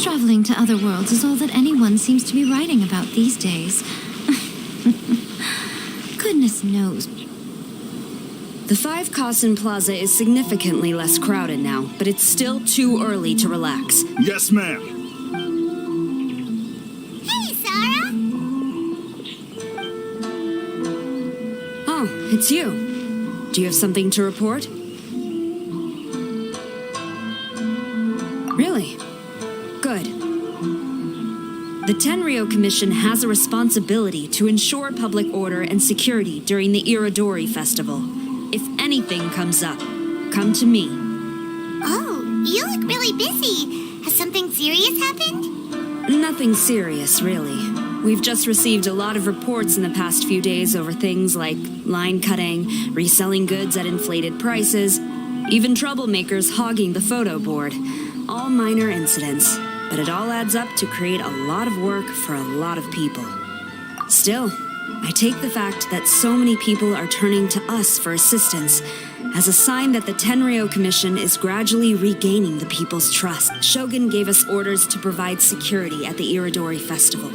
Traveling to other worlds is all that anyone seems to be writing about these days. Goodness knows. The 5 Kasen Plaza is significantly less crowded now, but it's still too early to relax. Yes, ma'am. Hey, Sarah! Oh, it's you. Do you have something to report? Really? Good. The Tenryo Commission has a responsibility to ensure public order and security during the Irodori Festival. If anything comes up, come to me. Oh, you look really busy. Has something serious happened? Nothing serious, really. We've just received a lot of reports in the past few days over things like line cutting, reselling goods at inflated prices, even troublemakers hogging the photo board. All minor incidents, but it all adds up to create a lot of work for a lot of people. Still, I take the fact that so many people are turning to us for assistance as a sign that the Tenryo Commission is gradually regaining the people's trust. Shogun gave us orders to provide security at the Irodori Festival.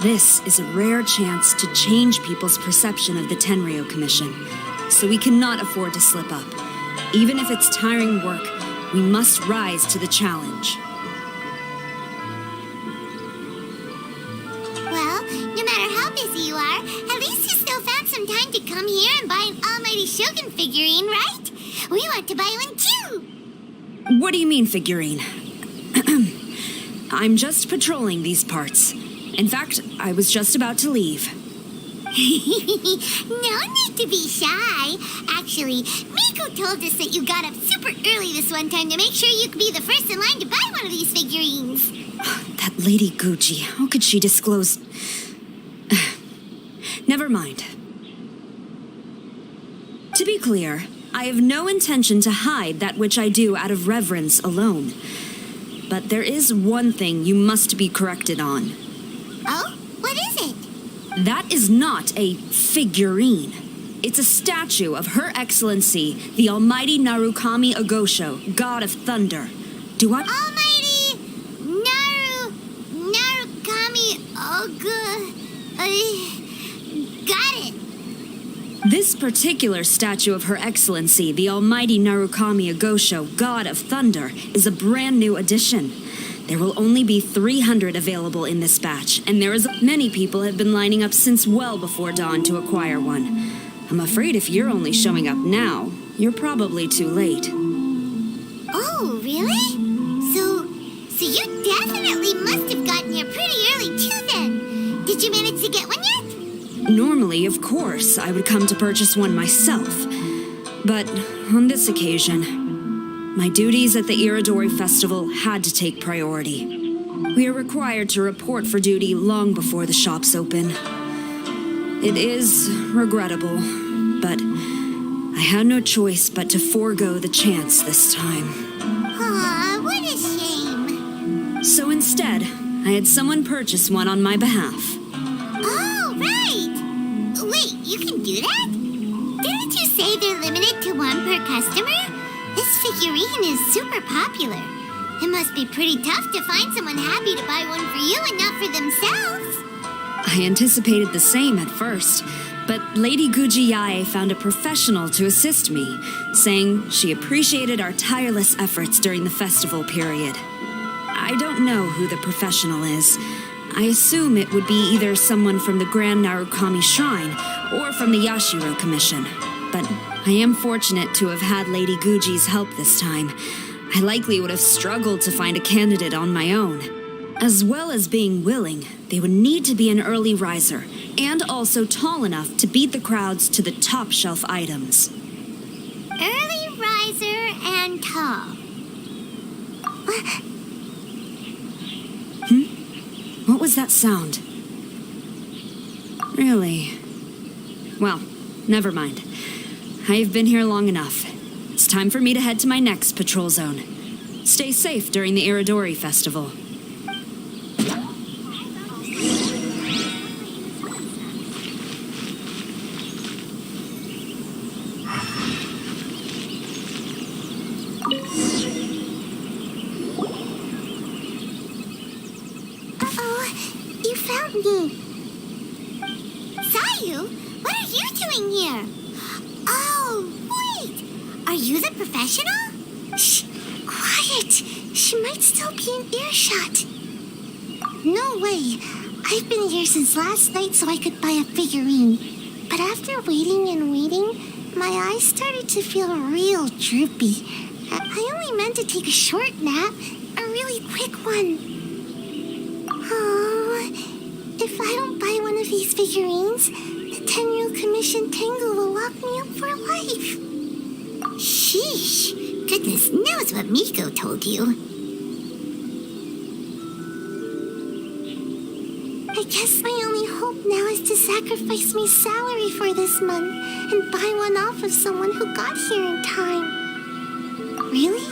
This is a rare chance to change people's perception of the Tenryo Commission, so we cannot afford to slip up. Even if it's tiring work, we must rise to the challenge. Well, no matter how busy you are, at least you still found some time to come here and buy an Almighty Shogun figurine, right? We want to buy one too! What do you mean, figurine? I'm just patrolling these parts. In fact, I was just about to leave. No need to be shy. Actually, Miko told us that you got up super early this one time to make sure you could be the first in line to buy one of these figurines. That Lady Gucci, how could she disclose... Never mind. To be clear, I have no intention to hide that which I do out of reverence alone. But there is one thing you must be corrected on. Oh? What is it? That is not a figurine. It's a statue of Her Excellency, the Almighty Narukami Agosho, God of Thunder. Do I... Almighty Narukami Ogu... got it. This particular statue of Her Excellency, the Almighty Narukami Agosho, God of Thunder, is a brand new addition. There will only be 300 available in this batch, and many people have been lining up since well before dawn to acquire one. I'm afraid if you're only showing up now, you're probably too late. Oh, really? So you definitely must have gotten here pretty early too then. Did you manage to get one yet? Normally, of course, I would come to purchase one myself. But on this occasion, my duties at the Irodori Festival had to take priority. We are required to report for duty long before the shops open. It is regrettable, but I had no choice but to forego the chance this time. Aw, what a shame. So instead, I had someone purchase one on my behalf. Oh, right. Wait, you can do that? Didn't you say they're limited to one per customer? This figurine is super popular. It must be pretty tough to find someone happy to buy one for you and not for themselves. I anticipated the same at first, but Lady Gujiyae found a professional to assist me, saying she appreciated our tireless efforts during the festival period. I don't know who the professional is. I assume it would be either someone from the Grand Narukami Shrine or from the Yashiro Commission, but I am fortunate to have had Lady Guji's help this time. I likely would have struggled to find a candidate on my own. As well as being willing, they would need to be an early riser, and also tall enough to beat the crowds to the top shelf items. Early riser and tall. What was that sound? Really? Well, never mind. I've been here long enough. It's time for me to head to my next patrol zone. Stay safe during the Irodori Festival. me. Sayu, what are you doing here? Oh, wait! Are you the professional? Shh! Quiet! She might still be in earshot. No way! I've been here since last night so I could buy a figurine. But after waiting and waiting, my eyes started to feel real droopy. I only meant to take a short nap, a really quick one. Oh, if I don't buy one of these figurines, the 10-year commission Tengu will lock me up for life. Sheesh. Goodness knows what Miko told you. I guess my only hope now is to sacrifice my salary for this month and buy one off of someone who got here in time. Really?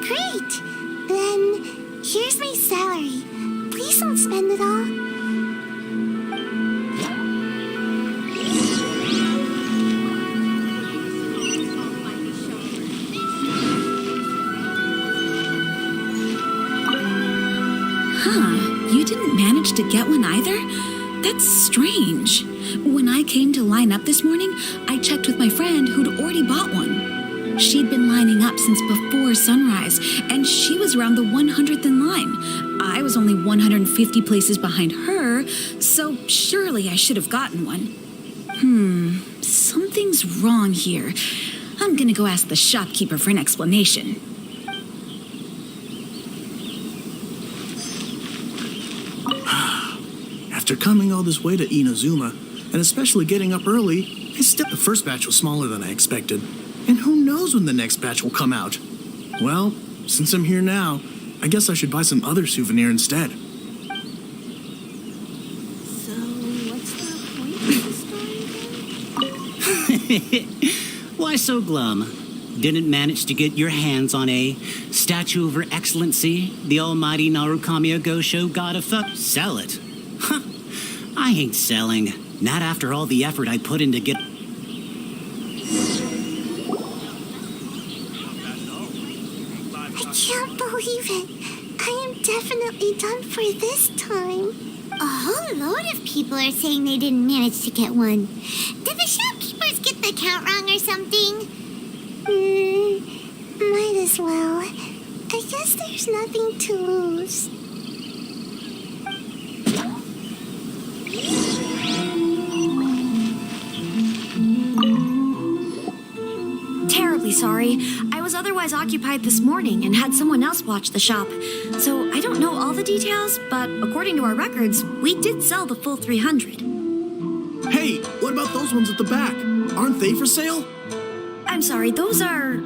Great! Then, here's my salary. Please don't spend it all. You didn't manage to get one either? That's strange. When I came to line up this morning, I checked with my friend who'd already bought one. She'd been lining up since before sunrise, and she was around the 100th in line. I was only 150 places behind her, so surely I should have gotten one. Something's wrong here. I'm gonna go ask the shopkeeper for an explanation. After coming all this way to Inazuma, and especially getting up early, the first batch was smaller than I expected. And who knows when the next batch will come out? Well, since I'm here now, I guess I should buy some other souvenir instead. So, what's the point of the story then? Why so glum? Didn't manage to get your hands on a statue of Her Excellency, the almighty Narukami Gosho god of sell it. Huh. I ain't selling. Not after all the effort I put in to get... I can't believe it. I am definitely done for this time. A whole load of people are saying they didn't manage to get one. Did the shopkeepers get the count wrong or something? Might as well. I guess there's nothing to lose. Terribly sorry. I was otherwise occupied this morning and had someone else watch the shop. So I don't know all the details, but according to our records, we did sell the full 300. Hey, what about those ones at the back? Aren't they for sale? I'm sorry, those are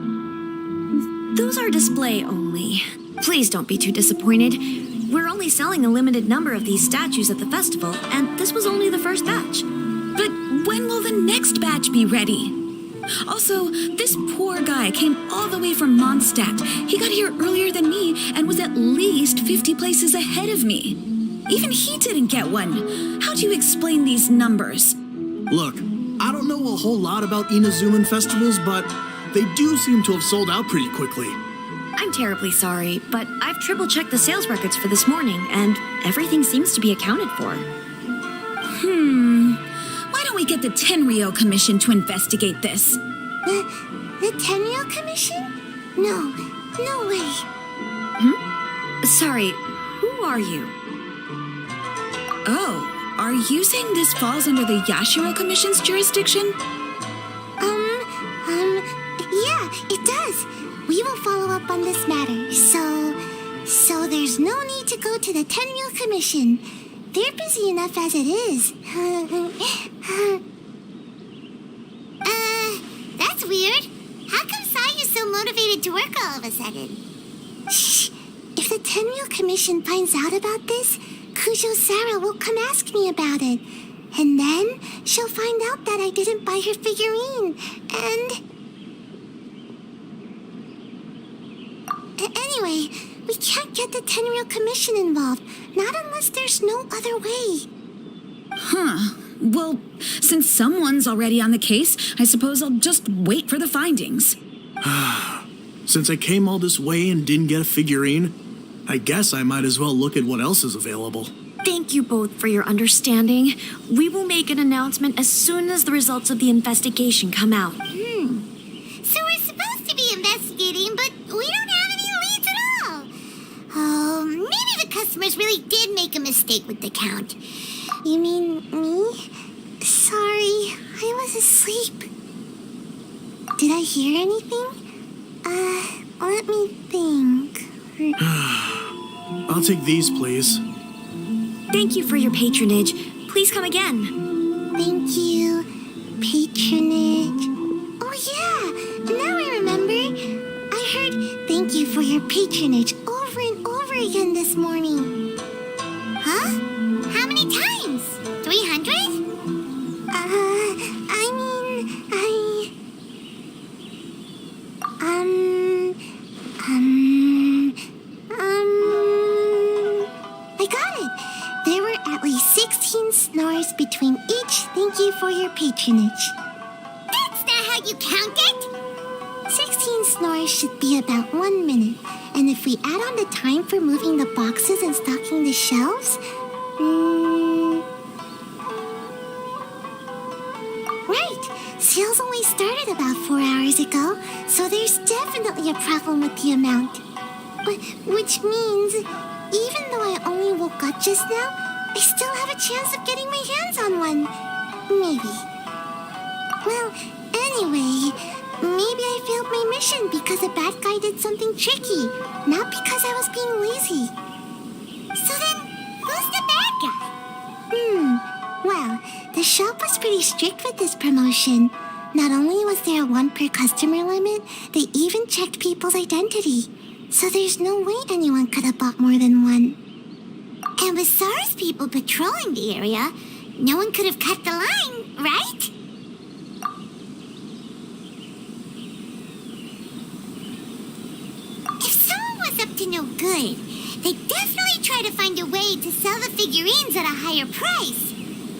display only. Please don't be too disappointed. We're only selling a limited number of these statues at the festival, and this was only the first batch. But when will the next batch be ready? Also, this poor guy came all the way from Mondstadt. He got here earlier than me and was at least 50 places ahead of me. Even he didn't get one. How do you explain these numbers? Look, I don't know a whole lot about Inazuman festivals, but they do seem to have sold out pretty quickly. I'm terribly sorry, but I've triple-checked the sales records for this morning, and everything seems to be accounted for. Why don't we get the Tenryo Commission to investigate this? The Tenryo Commission? No way. Sorry, who are you? Oh, are you saying this falls under the Yashiro Commission's jurisdiction? Yeah, it does. We will follow up on this matter, so there's no need to go to the Tenryo Commission. They're busy enough as it is. That's weird. How come Sayu's so motivated to work all of a sudden? Shh. If the Tenryo Commission finds out about this, Kujo Sarah will come ask me about it. And then she'll find out that I didn't buy her figurine. And... Anyway, we can't get the Tenryo Commission involved. Not unless there's no other way. Well, since someone's already on the case, I suppose I'll just wait for the findings. Since I came all this way and didn't get a figurine, I guess I might as well look at what else is available. Thank you both for your understanding. We will make an announcement as soon as the results of the investigation come out. So we're supposed to be investigating, but we don't have any leads at all. Oh, maybe the customers really did make a mistake with the count. You mean me? Sorry, I was asleep. Did I hear anything? Let me think. I'll take these, please. Thank you for your patronage. Please come again. Thank you. Patronage. Oh, yeah. Now I remember. I heard thank you for your patronage over and over again this morning. Huh? How many times? 300? I got it. There were at least 16 snores between each thank you for your patronage. That's not how you count it! 16 snores should be about 1 minute. And if we add on the time for moving the boxes and stocking the shelves, right. Sales only started about 4 hours ago, so there's definitely a problem with the amount. Which means, even though I only woke up just now, I still have a chance of getting my hands on one. Maybe. Well, anyway, maybe I failed my mission because a bad guy did something tricky, not because I was being lazy. So then, who's the bad guy? Well, the shop was pretty strict with this promotion. Not only was there a 1 per customer limit, they even checked people's identity. So there's no way anyone could have bought more than one. And with SARS people patrolling the area, no one could have cut the line, right? If someone was up to no good, they'd definitely try to find a way to sell the figurines at a higher price.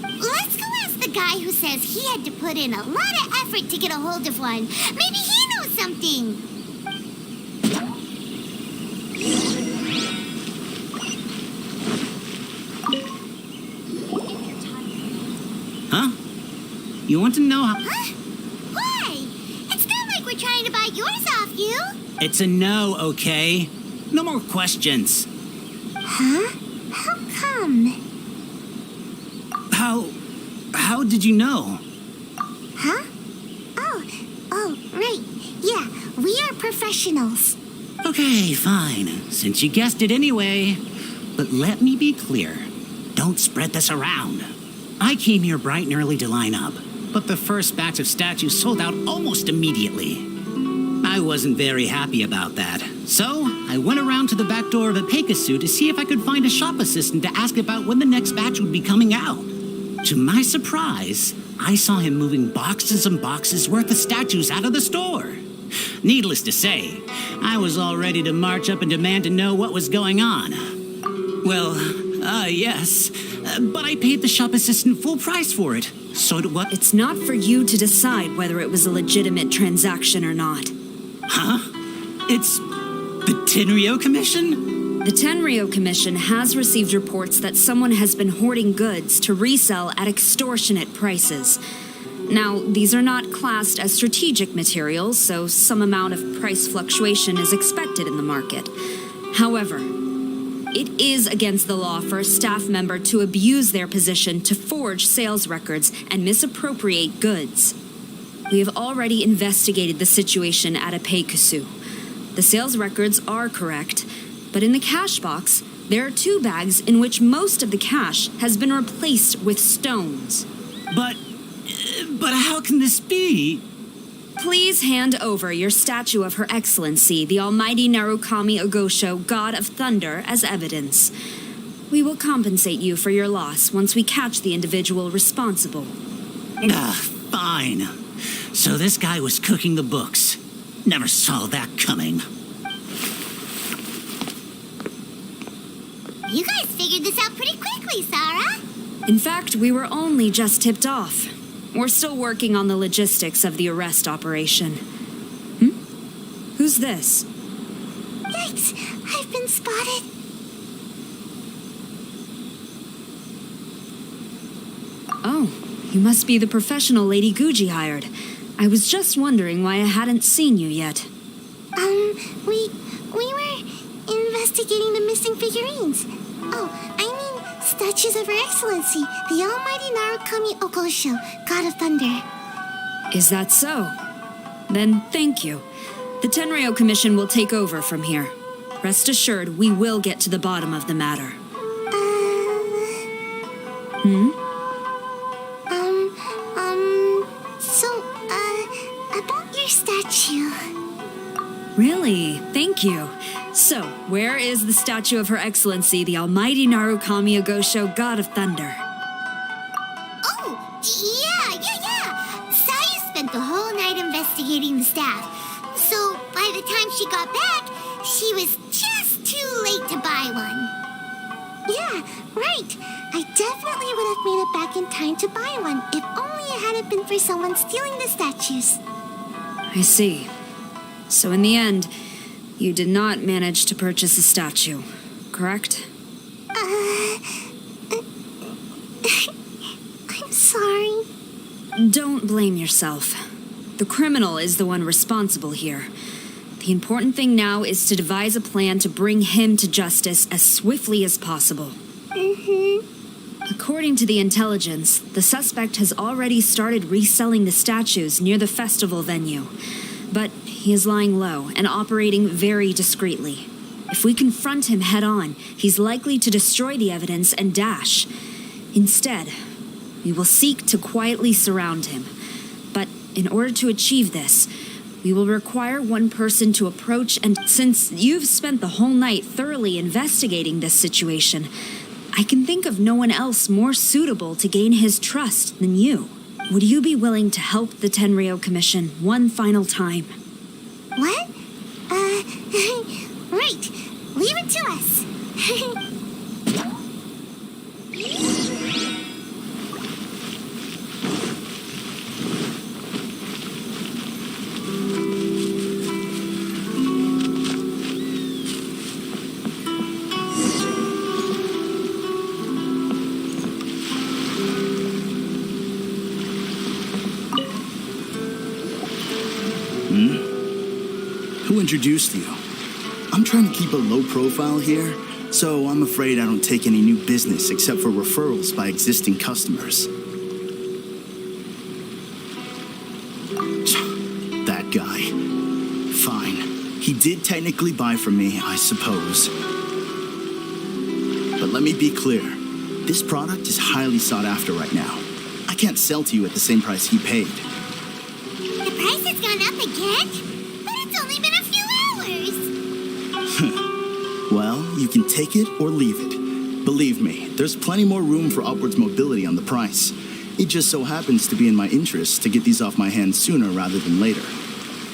Let's go ask the guy who says he had to put in a lot of effort to get a hold of one. Maybe he knows something. Huh? You want to know how... Huh? Why? It's not like we're trying to buy yours off you. It's a no, okay? No more questions. Huh? How come? How did you know? Huh? Oh, right. Yeah, we are professionals. Okay, fine. Since you guessed it anyway. But let me be clear. Don't spread this around. I came here bright and early to line up, but the first batch of statues sold out almost immediately. I wasn't very happy about that, so I went around to the back door of a Pegasus to see if I could find a shop assistant to ask about when the next batch would be coming out. To my surprise, I saw him moving boxes and boxes worth of statues out of the store. Needless to say, I was all ready to march up and demand to know what was going on. Well, yes, but I paid the shop assistant full price for it. So what? It's not for you to decide whether it was a legitimate transaction or not. Huh? It's the Tenryo Commission? The Tenryo Commission has received reports that someone has been hoarding goods to resell at extortionate prices. Now, these are not classed as strategic materials, so some amount of price fluctuation is expected in the market. However, it is against the law for a staff member to abuse their position to forge sales records and misappropriate goods. We have already investigated the situation at a Pegasus. The sales records are correct, but in the cash box, there are 2 bags in which most of the cash has been replaced with stones. But how can this be? Please hand over your statue of Her Excellency, the Almighty Narukami Ogosho, God of Thunder, as evidence. We will compensate you for your loss once we catch the individual responsible. Fine. So this guy was cooking the books. Never saw that coming. You guys figured this out pretty quickly, Sarah. In fact, we were only just tipped off. We're still working on the logistics of the arrest operation. Who's this? Yikes, I've been spotted. Oh, you must be the professional Lady Guji hired. I was just wondering why I hadn't seen you yet. We were investigating the missing figurines. Oh, I mean, statues of Her Excellency, the Almighty Narukami Okosho, God of Thunder. Is that so? Then thank you. The Tenryo Commission will take over from here. Rest assured, we will get to the bottom of the matter. About your statue. Really? Thank you. So, where is the statue of Her Excellency, the Almighty Narukami Ogosho, God of Thunder? Oh, yeah. Saya spent the whole night investigating the staff. So, by the time she got back, she was just too late to buy one. Yeah, right. I definitely would have made it back in time to buy one, if only it hadn't been for someone stealing the statues. I see. So in the end, you did not manage to purchase a statue, correct? I'm sorry. Don't blame yourself. The criminal is the one responsible here. The important thing now is to devise a plan to bring him to justice as swiftly as possible. According to the intelligence, the suspect has already started reselling the statues near the festival venue. But he is lying low and operating very discreetly. If we confront him head-on, he's likely to destroy the evidence and dash. Instead, we will seek to quietly surround him. But in order to achieve this, we will require one person to approach, and since you've spent the whole night thoroughly investigating this situation, I can think of no one else more suitable to gain his trust than you. Would you be willing to help the Tenryo Commission one final time? What? Right. Leave it to us. Who introduced you? I'm trying to keep a low profile here, so I'm afraid I don't take any new business except for referrals by existing customers. That guy. Fine. He did technically buy from me, I suppose. But let me be clear. This product is highly sought after right now. I can't sell to you at the same price he paid. The price has gone up again? But it's only been a few hours. Well, you can take it or leave it. Believe me, there's plenty more room for upwards mobility on the price. It just so happens to be in my interest to get these off my hands sooner rather than later.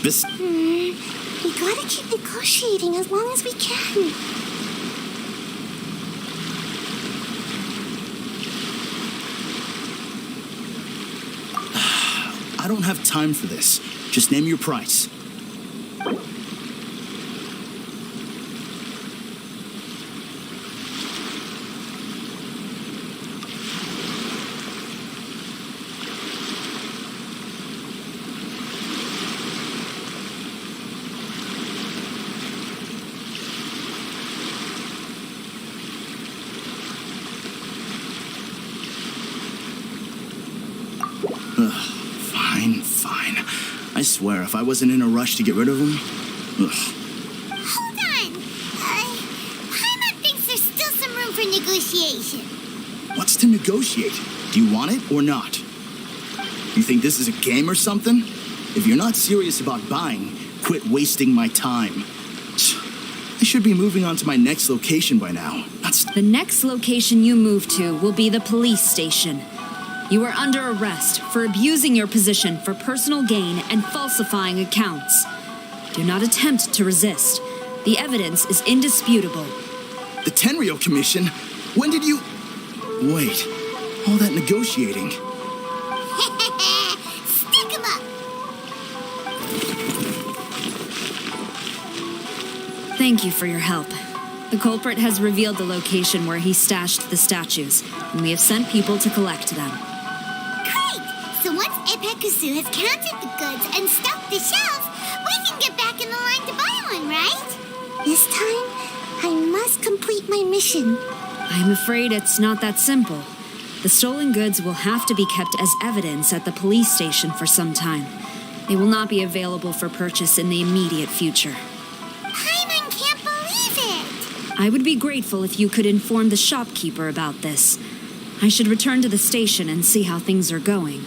This... We gotta keep negotiating as long as we can. I don't have time for this. Just name your price. Fine. I swear, if I wasn't in a rush to get rid of him... Hold on. Paimon thinks there's still some room for negotiation. What's to negotiate? Do you want it or not? You think this is a game or something? If you're not serious about buying, quit wasting my time. I should be moving on to my next location by now. The next location you move to will be the police station. You are under arrest for abusing your position for personal gain and falsifying accounts. Do not attempt to resist. The evidence is indisputable. The Tenryo Commission? When did you... Wait, all that negotiating... Stick 'em up. Thank you for your help. The culprit has revealed the location where he stashed the statues, and we have sent people to collect them. Pekusu has counted the goods and stocked the shelves, we can get back in the line to buy one, right? This time, I must complete my mission. I'm afraid it's not that simple. The stolen goods will have to be kept as evidence at the police station for some time. They will not be available for purchase in the immediate future. Paimon can't believe it! I would be grateful if you could inform the shopkeeper about this. I should return to the station and see how things are going.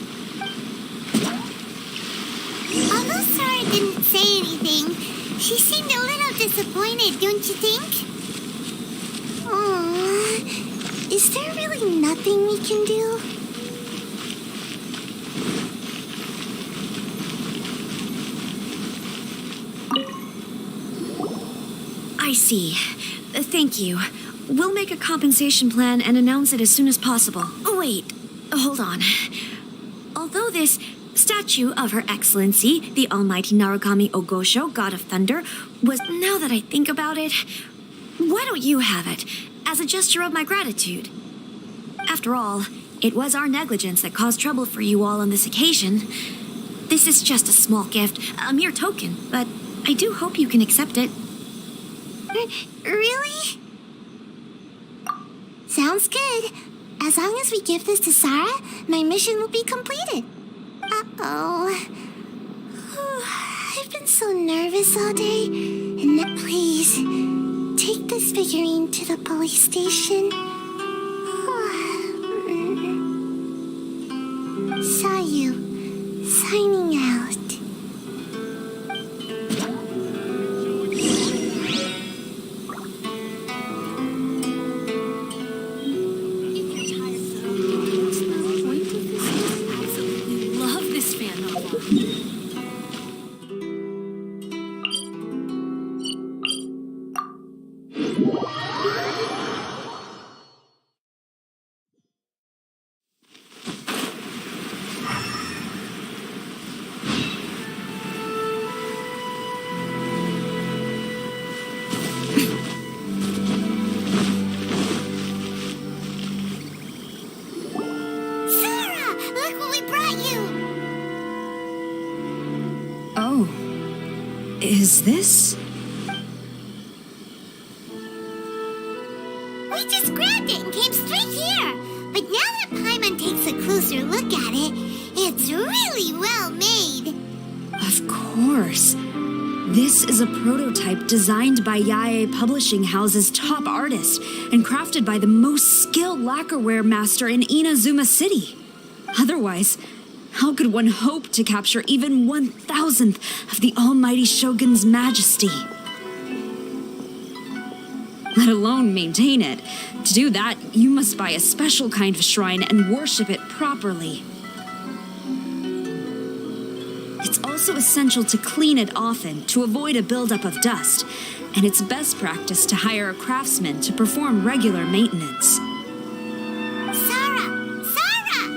Although Sarah didn't say anything, she seemed a little disappointed, don't you think? Aww, is there really nothing we can do? I see. Thank you. We'll make a compensation plan and announce it as soon as possible. Oh, wait. Hold on. Although this statue of Her Excellency, the Almighty Narukami Ogosho, God of Thunder, was, now that I think about it, why don't you have it, as a gesture of my gratitude? After all, it was our negligence that caused trouble for you all on this occasion. This is just a small gift, a mere token, but I do hope you can accept it. Really? Sounds good. As long as we give this to Sarah, my mission will be completed. Uh-oh. I've been so nervous all day. And now, please, take this figurine to the police station. Sayu, signing out. Love this fan novel. Sarah, look what we brought you. Oh. Is this? We just grabbed it and came straight here. But now that Paimon takes a closer look at it, it's really well made. Of course. This is a prototype designed by Yae Publishing House's top artist and crafted by the most skilled lacquerware master in Inazuma City. Otherwise, how could one hope to capture even 1,000th of the Almighty Shogun's majesty? Let alone maintain it. To do that, you must buy a special kind of shrine and worship it properly. It's also essential to clean it often to avoid a buildup of dust, and it's best practice to hire a craftsman to perform regular maintenance. Sarah! Sarah!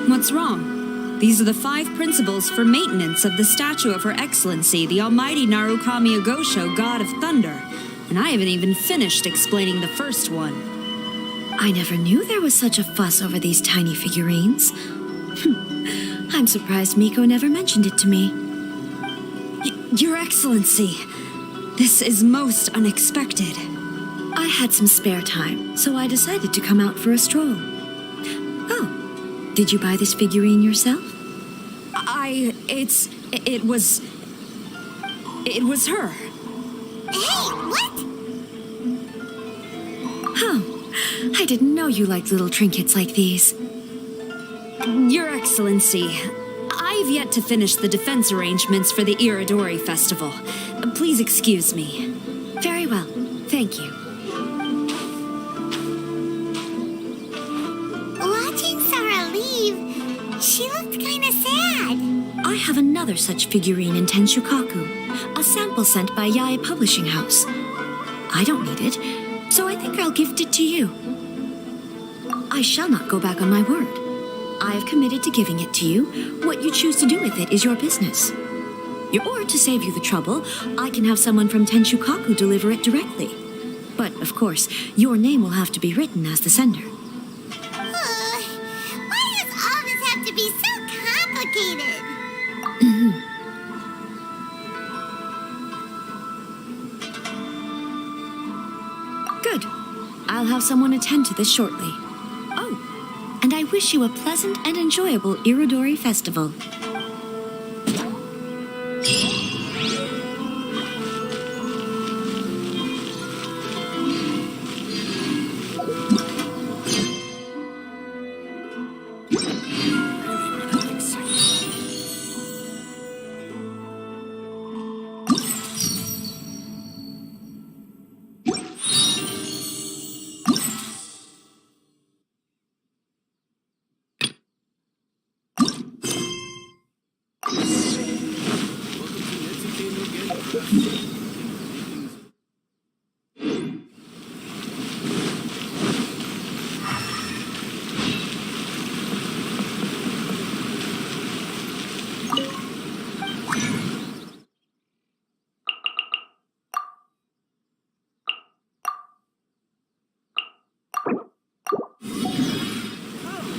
What's wrong? These are the 5 principles for maintenance of the statue of Her Excellency, the Almighty Narukami Ogosho, God of Thunder, and I haven't even finished explaining the first one. I never knew there was such a fuss over these tiny figurines. I'm surprised Miko never mentioned it to me. Your Excellency, this is most unexpected. I had some spare time, so I decided to come out for a stroll. Oh, did you buy this figurine yourself? It was her. Hey, what? Oh, I didn't know you liked little trinkets like these. Your Excellency, I've yet to finish the defense arrangements for the Irodori festival. Please excuse me. Very well, thank you. Watching Sarah leave, she looked kind of sad. I have another such figurine in Tenshukaku, a sample sent by Yae Publishing House. I don't need it, so I think I'll gift it to you. I shall not go back on my word. I have committed to giving it to you. What you choose to do with it is your business. Or, to save you the trouble, I can have someone from Tenshukaku deliver it directly. But, of course, your name will have to be written as the sender. Why does all this have to be I'll have someone attend to this shortly. Oh, and I wish you a pleasant and enjoyable Irodori festival.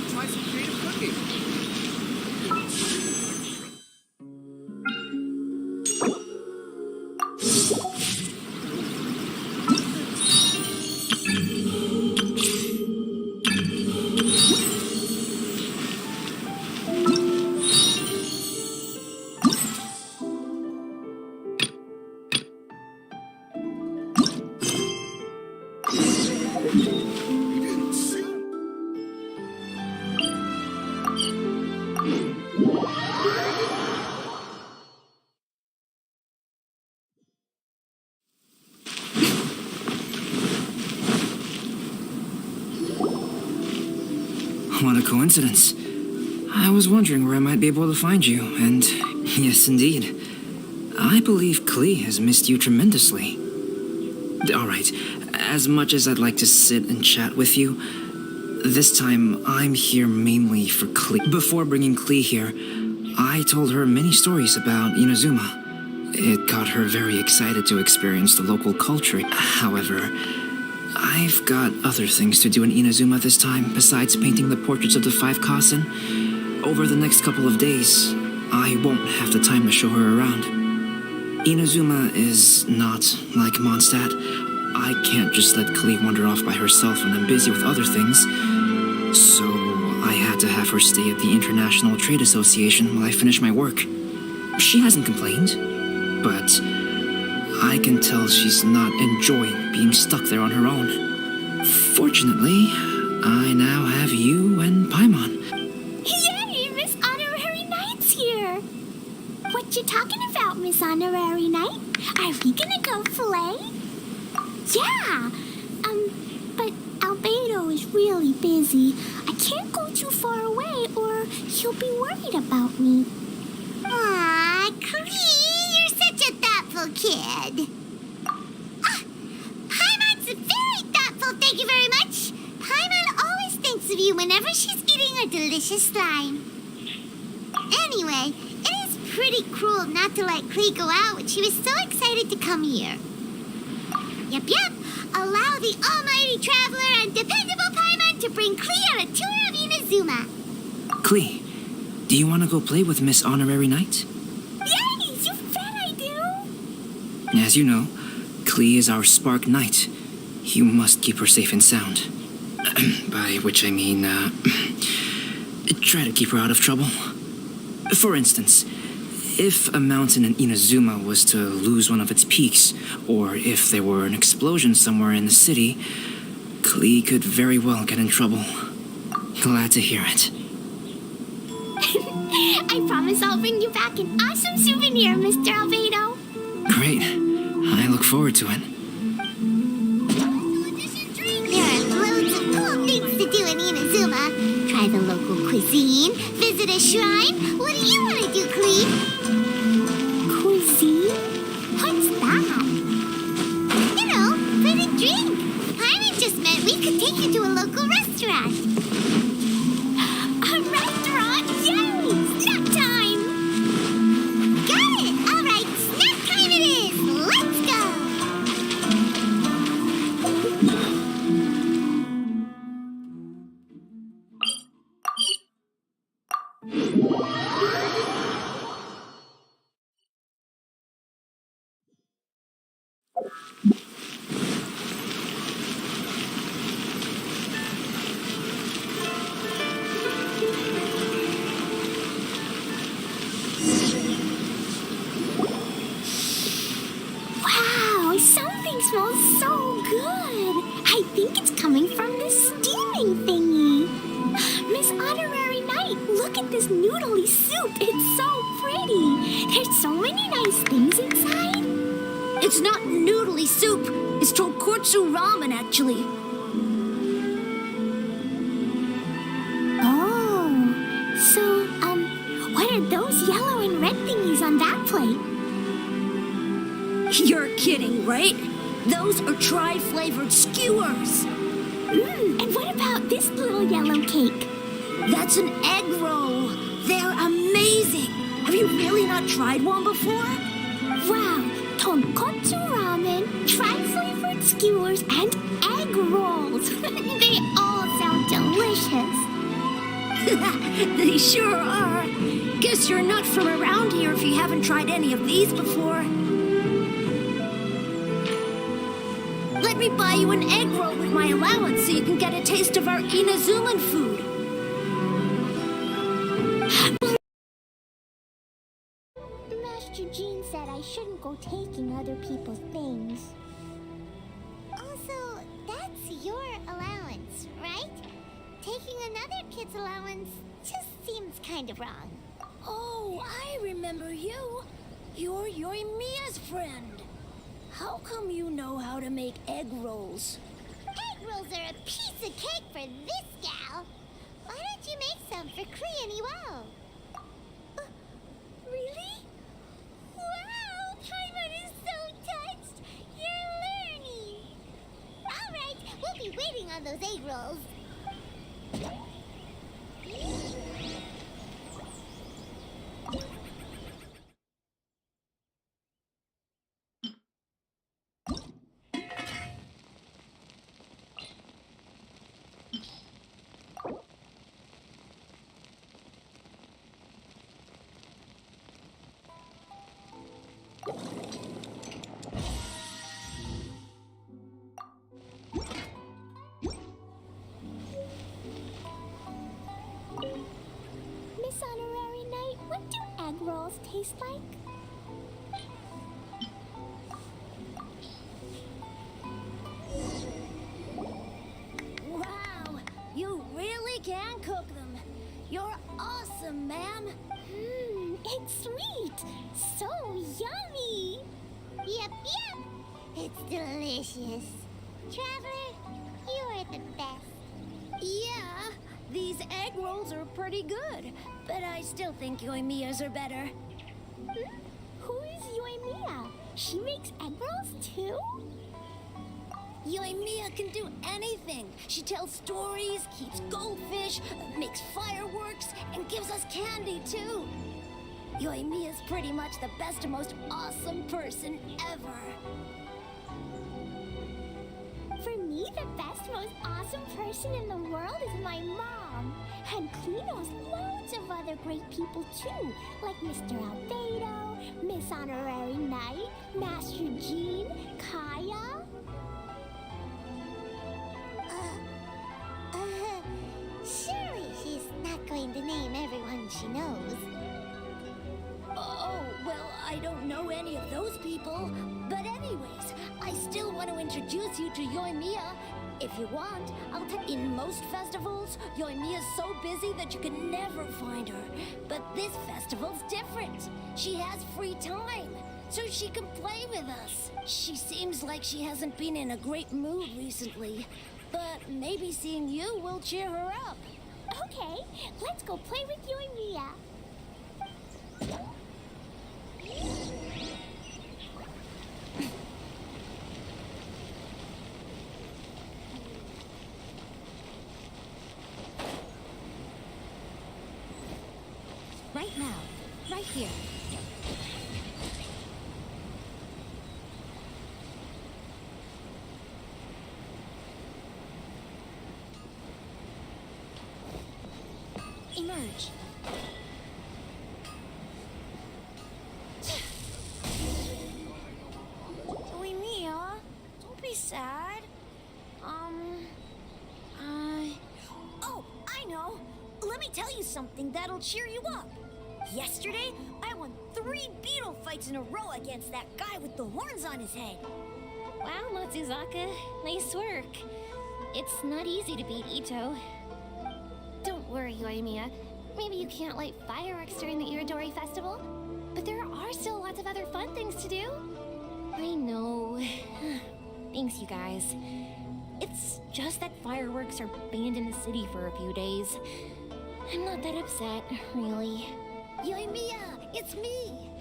Try some creative cooking. What a coincidence. I was wondering where I might be able to find you, and yes, indeed. I believe Klee has missed you tremendously. Alright, as much as I'd like to sit and chat with you, this time I'm here mainly for Klee. Before bringing Klee here, I told her many stories about Inazuma. It got her very excited to experience the local culture. However, I've got other things to do in Inazuma this time, besides painting the portraits of the 5 Kasen. Over the next couple of days, I won't have the time to show her around. Inazuma is not like Mondstadt. I can't just let Klee wander off by herself when I'm busy with other things. So I had to have her stay at the International Trade Association while I finish my work. She hasn't complained, but I can tell she's not enjoying being stuck there on her own. Fortunately, I now have you and Paimon. Yay! Miss Honorary Knight's here! What you talking about, Miss Honorary Knight? Are we gonna go play? Yeah! But Albedo is really busy. I can't go too far away or he'll be worried about me. Aw, Klee, you're such a thoughtful kid. Paimon's very thoughtful, thank you very much. Paimon always thinks of you whenever she's eating a delicious slime. Anyway, it is pretty cruel not to let Klee go out when she was so excited to come here. Yep. Allow the almighty traveler and dependable Paimon to bring Klee on a tour of Inazuma. Klee, do you want to go play with Miss Honorary Knight? Yay! You bet I do! As you know, Klee is our Spark Knight. You must keep her safe and sound. By which I mean, try to keep her out of trouble. For instance, if a mountain in Inazuma was to lose one of its peaks, or if there were an explosion somewhere in the city, Klee could very well get in trouble. Glad to hear it. I promise I'll bring you back an awesome souvenir, Mr. Albedo. Great. I look forward to it. There are loads of cool things to do in Inazuma. Try the local cuisine, visit a shrine. What do you want to do, Klee? Cuisine? What's that? You know, food and drink. Paimon just meant we could take you to a local restaurant. A restaurant? Yay! Snack time! Got it! All right, snack time it is! Let's go! Wow, something smells so good. I think it's coming from this steaming thingy. Miss Honorary Knight, look at this noodly soup. It's so pretty. There's so many nice things inside. It's not noodly soup. It's tonkotsu ramen, actually. Oh, so, what are those yellow and red thingies on that plate? You're kidding, right? Those are tri-flavored skewers. And what about this little yellow cake? That's an egg roll. They're amazing. Have you really not tried one before? Wow, tonkotsu ramen, tri-flavored skewers, and egg rolls. They all sound delicious. They sure are. Guess you're not from around here if you haven't tried any of these before. Let me buy you an egg roll with my allowance so you can get a taste of our Inazuman food. Master Jean said I shouldn't go taking other people's things. Also, that's your allowance, right? Taking another kid's allowance just seems kind of wrong. Oh, I remember you. You're Yoimiya's friend. How come you know how to make egg rolls? Egg rolls are a piece of cake for this gal. Why don't you make some for Kree and Iwao? Really? Wow, Paimon is so touched. You're learning. All right, we'll be waiting on those egg rolls. Miss Honorary Knight, what do egg rolls taste like? Wow, you really can cook them. You're awesome, ma'am. It's sweet. So yummy. Yep. It's delicious. Traveler, you are the best. Yeah, these egg rolls are pretty good, but I still think Yoimiya's are better. Who is Yoimiya? She makes egg rolls too? Yoimiya can do anything. She tells stories, keeps goldfish, makes fireworks, and gives us candy too. Yoimiya's pretty much the best and most awesome person ever. For me, the best, most awesome person in the world is my mom. And Klee knows loads of other great people too, like Mr. Albedo, Miss Honorary Knight, Master Jean, Kaya. Surely she's not going to name everyone she knows. Oh, well, I don't know any of those people. But anyways, I still want to introduce you to Yoimiya. If you want, I'll tell you. In most festivals, Yoimiya's so busy that you can never find her. But this festival's different. She has free time, so she can play with us. She seems like she hasn't been in a great mood recently. But maybe seeing you will cheer her up. Okay, let's go play with Yoimiya. Right now, right here. Emerge. Yoimiya, don't be sad. Oh, I know. Let me tell you something that'll cheer you up. Yesterday, I won 3 3 beetle fights in a row against that guy with the horns on his head. Wow, Matsuzaka. Nice work. It's not easy to beat Ito. Don't worry, Yoimiya. Maybe you can't light fireworks during the Irodori festival, but there are still lots of other fun things to do. I know. Thanks, you guys. It's just that fireworks are banned in the city for a few days. I'm not that upset, really. Yoimiya, it's me!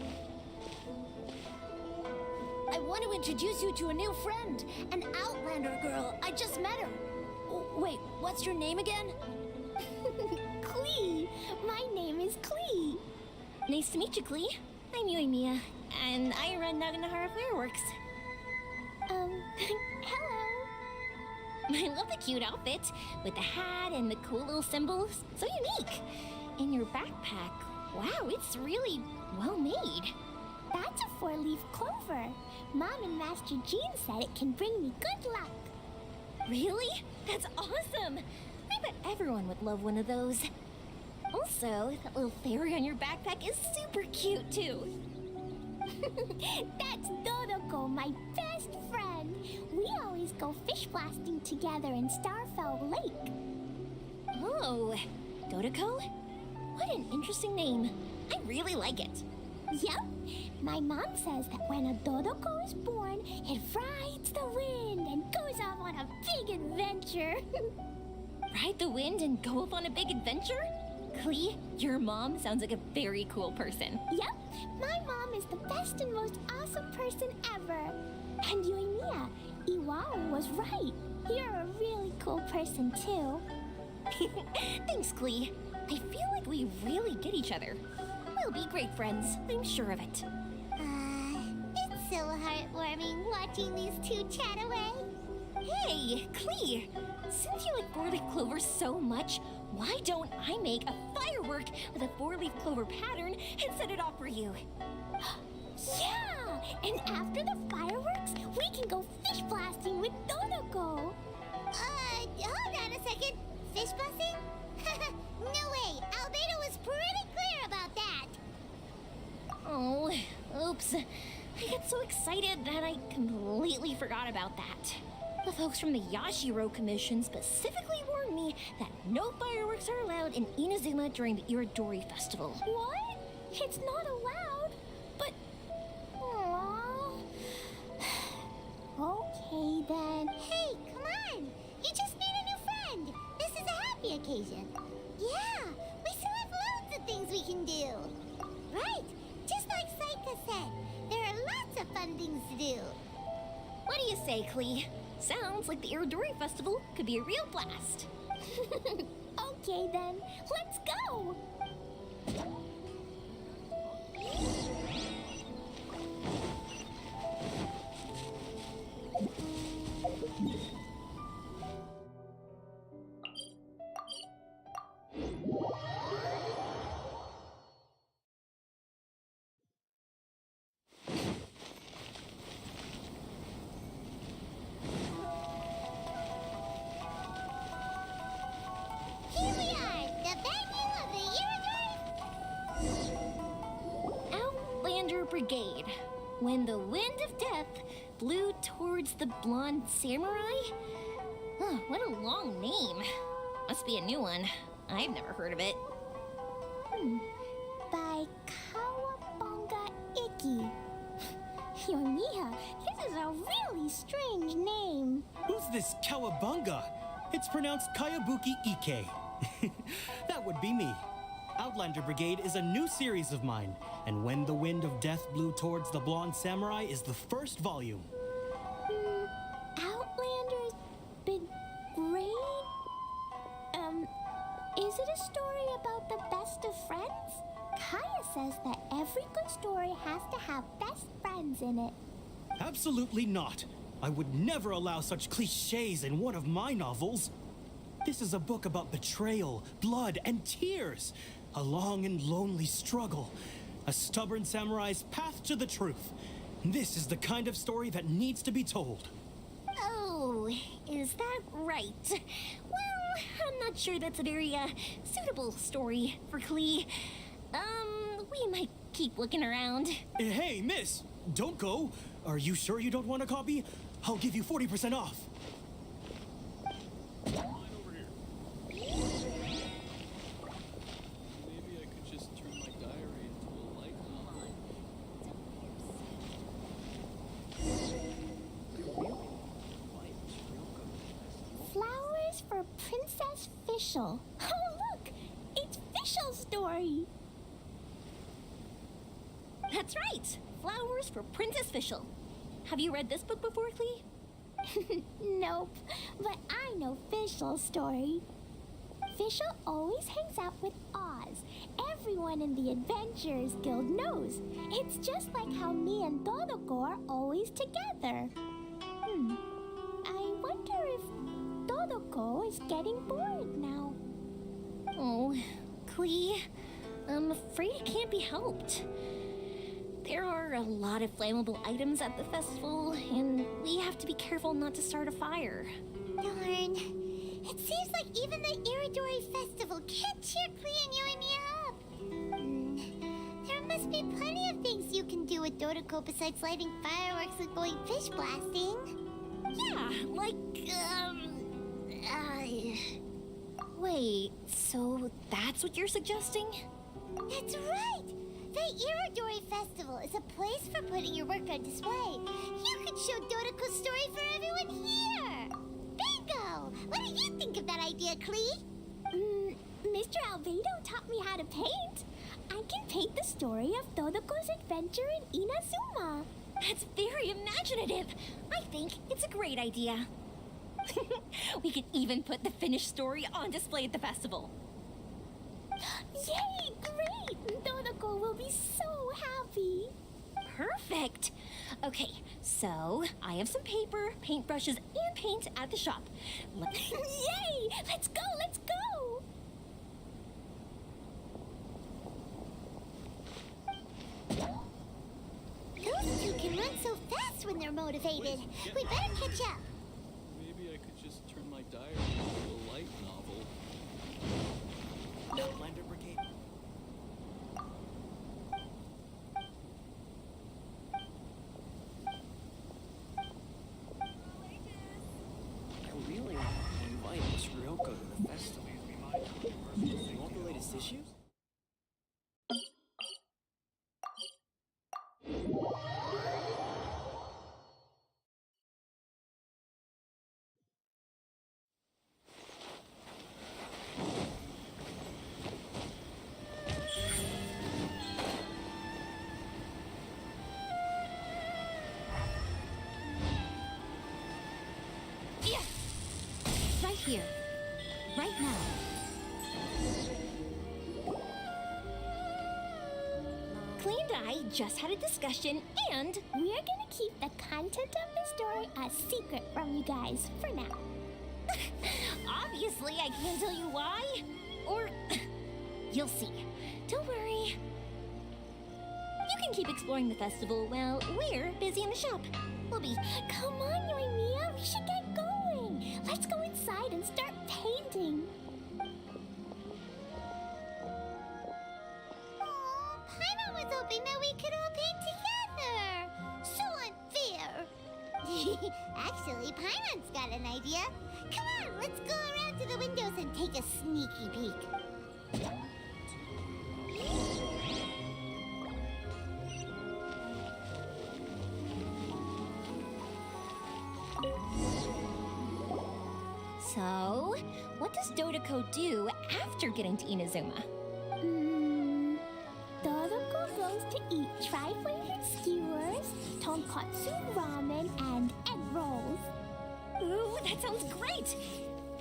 I want to introduce you to a new friend, an Outlander girl. I just met her. Wait, what's your name again? Klee! My name is Klee. Nice to meet you, Klee. I'm Yoimiya, and I run Naganahara Fireworks. Hello. I love the cute outfit, with the hat and the cool little symbols. So unique. And your backpack, wow, it's really well made. That's a 4-leaf clover. Mom and Master Jean said it can bring me good luck. Really? That's awesome! I bet everyone would love one of those. Also, that little fairy on your backpack is super cute, too. That's Dodoko, my best friend. We always go fish blasting together in Starfell Lake. Oh, Dodoko? What an interesting name. I really like it. Yup. My mom says that when a Dodoko is born, it rides the wind and goes off on a big adventure. Ride the wind and go off on a big adventure? Klee, your mom sounds like a very cool person. Yup. My mom is the best and most awesome person ever. And Yoimiya, Iwao was right. You're a really cool person, too. Thanks, Klee. I feel like we really get each other. We'll be great friends, I'm sure of it. It's so heartwarming watching these two chat away. Hey, Klee! Since you like 4-leaf clover so much, why don't I make a firework with a 4-leaf clover pattern and set it off for you? Yeah! And after the fireworks, we can go fish blasting with Dodoko. Hold on a second. Fish blasting? No way! Albedo was pretty clear about that. Oh, oops. I got so excited that I completely forgot about that. The folks from the Yashiro Commission specifically warned me that no fireworks are allowed in Inazuma during the Irodori Festival. What? It's not allowed? But... Aww. Okay then. Hey, come on! You just made a new friend! This is a happy occasion. Yeah, we still have loads of things we can do. Right, just like Saika said, there are lots of fun things to do. What do you say, Klee? Sounds like the Irodori Festival could be a real blast. Okay then, let's go! Here we are, the venue of the Irodori. Outlander Brigade. When the wind of death blew towards the blonde samurai? Oh, what a long name. Must be a new one. I've never heard of it. By Kawabonga Iki. Yoimiya, this is a really strange name. Who's this Kawabunga? It's pronounced Kayabuki Ike. That would be me. Outlander Brigade is a new series of mine, and When the Wind of Death Blew Towards the Blonde Samurai is the first volume. Outlander's Brigade? Is it a story about the best of friends? Kaya says that every good story has to have best friends in it. Absolutely not. I would never allow such cliches in one of my novels. This is a book about betrayal, blood, and tears. A long and lonely struggle. A stubborn samurai's path to the truth. This is the kind of story that needs to be told. Oh, is that right? Well, I'm not sure that's a very suitable story for Klee. We might keep looking around. Hey, miss! Don't go! Are you sure you don't want a copy? I'll give you 40% off. Maybe I could just turn my diary into a light novel. Flowers for Princess Fischl. Oh, look! It's Fischl's story! That's right! Flowers for Princess Fischl. Have you read this book before, Clee? Nope, but I know Fischl's story. Fischl always hangs out with Oz. Everyone in the Adventurers Guild knows. It's just like how me and Todoko are always together. I wonder if Todoko is getting bored now. Oh, Clee, I'm afraid it can't be helped. There are a lot of flammable items at the festival, and we have to be careful not to start a fire. Darn. It seems like even the Irodori Festival can't cheer Clee and Yoimiya up. There must be plenty of things you can do with Dodoko besides lighting fireworks and going fish blasting. Yeah, like, Wait, so that's what you're suggesting? That's right! The Irodori Festival is a place for putting your work on display. You could show Dodoko's story for everyone here! Bingo! What do you think of that idea, Clee? Mr. Albedo taught me how to paint. I can paint the story of Dodoko's adventure in Inazuma. That's very imaginative. I think it's a great idea. We could even put the finished story on display at the festival. Yay! Great! Dodoko will be so happy. Perfect. Okay, so I have some paper, paintbrushes, and paint at the shop. Yay! Let's go! Let's go! Those two can run so fast when they're motivated. We better catch up. Maybe I could just turn my diary into a light novel. Blender Brigade. I really want to invite Miss Ryoko to the festival. You want the latest issues? Right here. Right now. Clee and I just had a discussion, and we're gonna keep the content of the story a secret from you guys for now. Obviously, I can't tell you why. Or you'll see. Don't worry. You can keep exploring the festival while we're busy in the shop. We'll be, come on, Yoimiya, we should get going. Let's go inside and start painting. Aw, Paimon was hoping that we could all paint together. So unfair. Actually, Paimon's got an idea. Come on, let's go around to the windows and take a sneaky peek. So, what does Dodoko do after getting to Inazuma? Dodoko goes to eat tri-flavored skewers, tonkatsu ramen, and egg rolls. Ooh, that sounds great!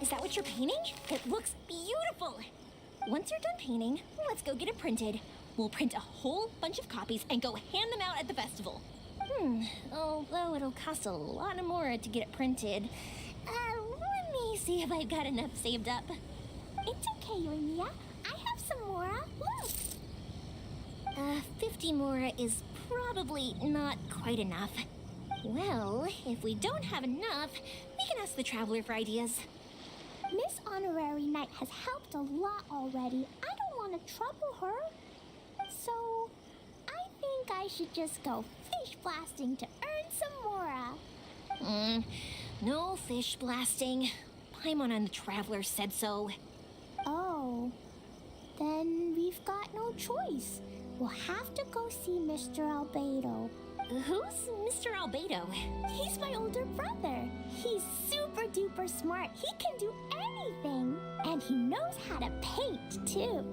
Is that what you're painting? It looks beautiful! Once you're done painting, let's go get it printed. We'll print a whole bunch of copies and go hand them out at the festival. Although it'll cost a lot more to get it printed. Let me see if I've got enough saved up. It's okay, Yoimiya. I have some mora. Look! 50 mora is probably not quite enough. Well, if we don't have enough, we can ask the Traveler for ideas. Miss Honorary Knight has helped a lot already. I don't want to trouble her. So, I think I should just go fish blasting to earn some mora. No fish blasting. Paimon and the Traveler said so. Oh, then we've got no choice. We'll have to go see Mr. Albedo. Who's Mr. Albedo? He's my older brother. He's super duper smart. He can do anything. And he knows how to paint, too.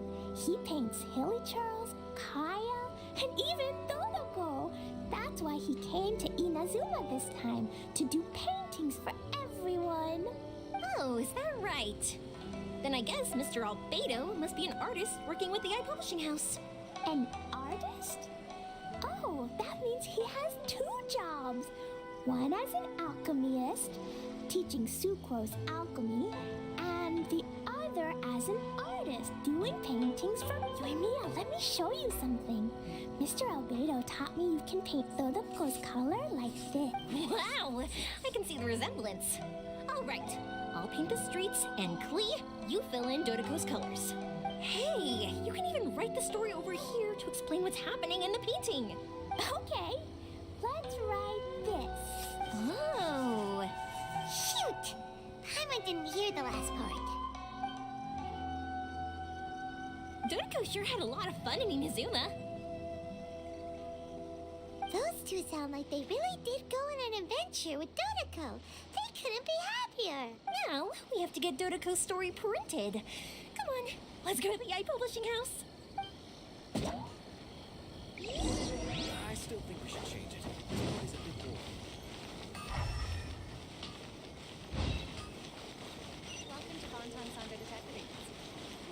He paints Hilly Charles, Kaya, and even Dodoko. That's why he came to Inazuma this time, to do paintings for everyone. Oh, is that right? Then I guess Mr. Albedo must be an artist working with the iPublishing House. An artist? Oh, that means he has 2 jobs. One as an alchemist, teaching Sucrose alchemy, and the other as an artist, doing paintings for Yoimiya. Let me show you something. Mr. Albedo taught me you can paint Dodoko's color like this. Wow, I can see the resemblance. All right, I'll paint the streets, and Klee, you fill in Dodoko's colors. Hey, you can even write the story over here to explain what's happening in the painting. Okay, let's write this. Oh. Shoot! Paimon didn't hear the last part. Dodoko sure had a lot of fun in Inazuma. Those two sound like they really did go on an adventure with Dodoko. They couldn't be happier. Now, we have to get Dodoko's story printed. Come on, let's go to the iPublishing House. I still think we should change it. It's a bit boring. Welcome to Bonton Sonder Detective Agency.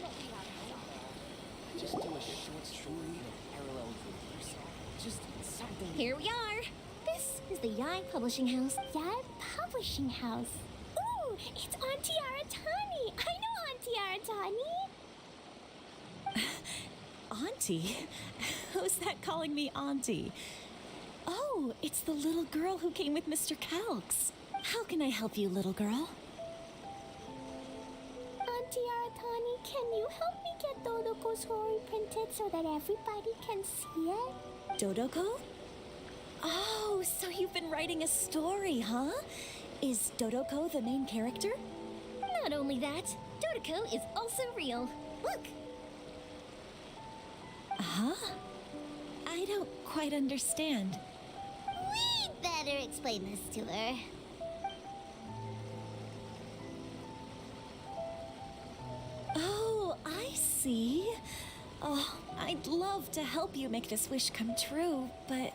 What do you have in store? Just do a short story in a parallel universe. Just something. Here we are. This is the Yai Publishing House. Yai Publishing House. Ooh, it's Auntie Aratani. I know Auntie Aratani. Auntie? Who's that calling me Auntie? Oh, it's the little girl who came with Mr. Calx. How can I help you, little girl? Auntie Aratani, can you help me get Dodoko's story printed so that everybody can see it? Dodoko? Oh, so you've been writing a story, huh? Is Dodoko the main character? Not only that, Dodoko is also real. Look. Huh? I don't quite understand. We'd better explain this to her. Oh, I see. Oh, I'd love to help you make this wish come true, but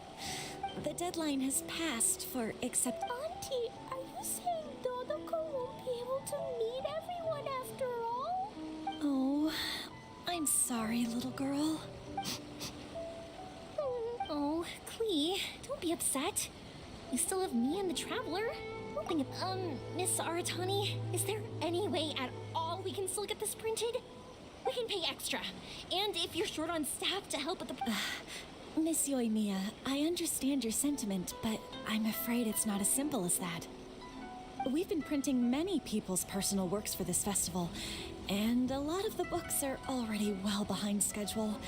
the deadline has passed for accept. Auntie, are you saying Dodoko won't be able to meet everyone after all? Oh, I'm sorry, little girl. Oh, Klee, don't be upset. You still have me and the Traveler. Don't think of, Miss Aratani, is there any way at all we can still get this printed? We can pay extra. And if you're short on staff to help with the... Miss Yoimiya, I understand your sentiment, but I'm afraid it's not as simple as that. We've been printing many people's personal works for this festival, and a lot of the books are already well behind schedule.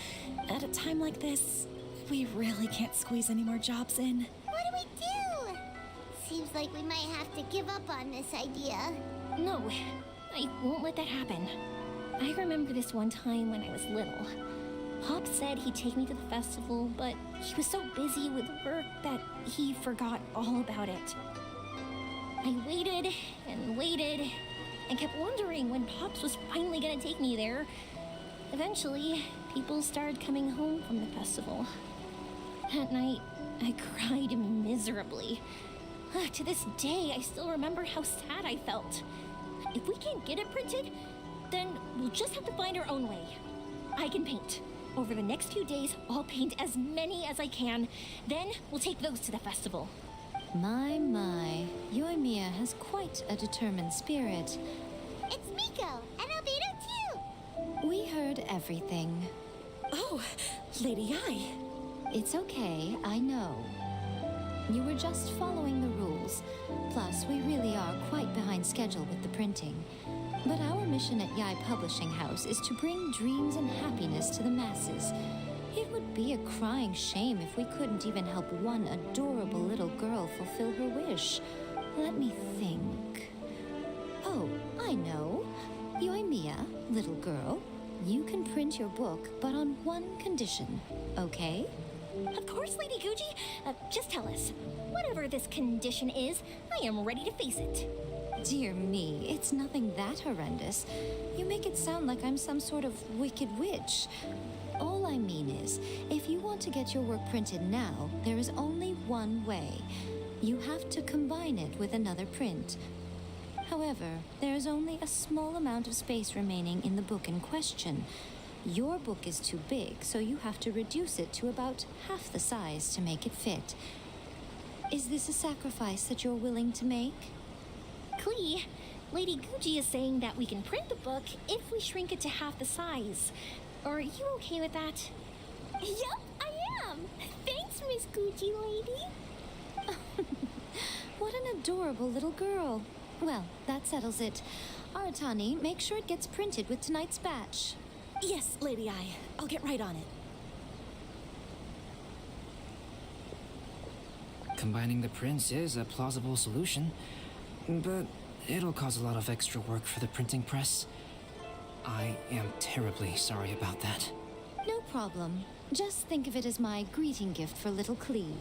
At a time like this, we really can't squeeze any more jobs in. What do we do? Seems like we might have to give up on this idea. No, I won't let that happen. I remember this one time when I was little. Pop said he'd take me to the festival, but he was so busy with work that he forgot all about it. I waited and waited and kept wondering when Pops was finally gonna take me there. Eventually, people started coming home from the festival. That night, I cried miserably. To this day, I still remember how sad I felt. If we can't get it printed, then we'll just have to find our own way. I can paint. Over the next few days, I'll paint as many as I can. Then we'll take those to the festival. My, Yoimiya has quite a determined spirit. It's Miko and Albedo too. We heard everything. Oh, Lady Ai. It's okay, I know. You were just following the rules. Plus, we really are quite behind schedule with the printing. But our mission at Yai Publishing House is to bring dreams and happiness to the masses. It would be a crying shame if we couldn't even help one adorable little girl fulfill her wish. Let me think. Oh, I know. Yoimiya, little girl, you can print your book, but on one condition, okay? Of course, Lady Guji. Just tell us. Whatever this condition is, I am ready to face it. Dear me, it's nothing that horrendous. You make it sound like I'm some sort of wicked witch. All I mean is, if you want to get your work printed now, there is only one way. You have to combine it with another print. However, there is only a small amount of space remaining in the book in question. Your book is too big, so you have to reduce it to about half the size to make it fit. Is this a sacrifice that you're willing to make? Klee, Lady Guji is saying that we can print the book if we shrink it to half the size. Are you okay with that? Yup, I am. Thanks, Miss Gucci Lady. What an adorable little girl. Well, that settles it. Aratani, make sure it gets printed with tonight's batch. Yes, Lady I. I'll get right on it. Combining the prints is a plausible solution, but it'll cause a lot of extra work for the printing press. I am terribly sorry about that. No problem. Just think of it as my greeting gift for little Klee.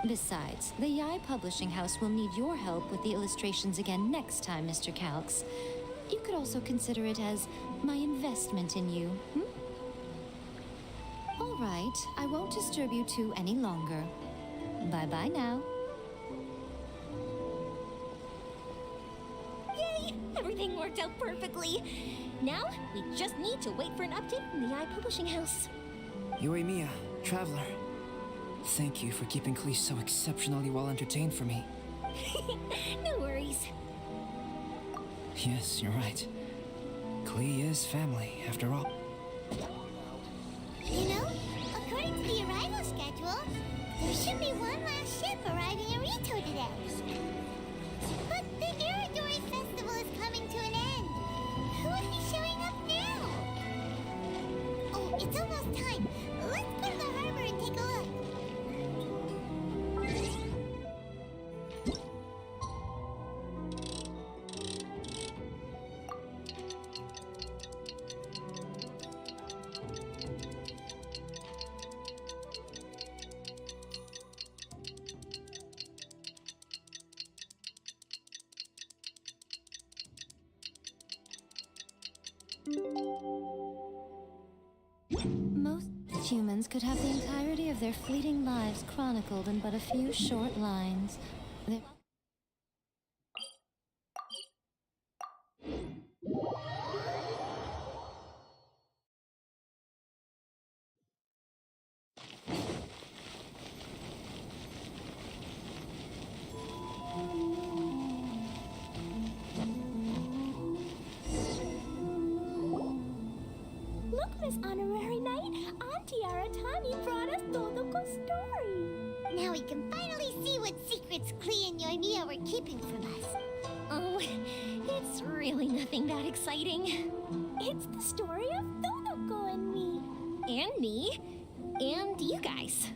Besides, the Yai Publishing House will need your help with the illustrations again next time, Mr. Calx. You could also consider it as my investment in you, All right, I won't disturb you two any longer. Bye-bye now. Yay! Everything worked out perfectly. Now, we just need to wait for an update from the Yai Publishing House. Yoimiya, Traveler. Thank you for keeping Klee so exceptionally well entertained for me. No worries. Yes, you're right. Klee is family, after all. You know, according to the arrival schedule, there should be one last ship arriving in Rito today. But the Irodori Festival is coming to an end. Who would be showing up now? Oh, it's almost time. Let's go to the harbor and take a look. Most humans could have the entirety of their fleeting lives chronicled in but a few short lines. Look, Miss Honorary Knight, Auntie Aratani brought us Dodoko's story. Now we can finally see what secrets Klee and Yoimiya were keeping from us. Oh, it's really nothing that exciting. It's the story of Dodoko and me. And me. And you guys.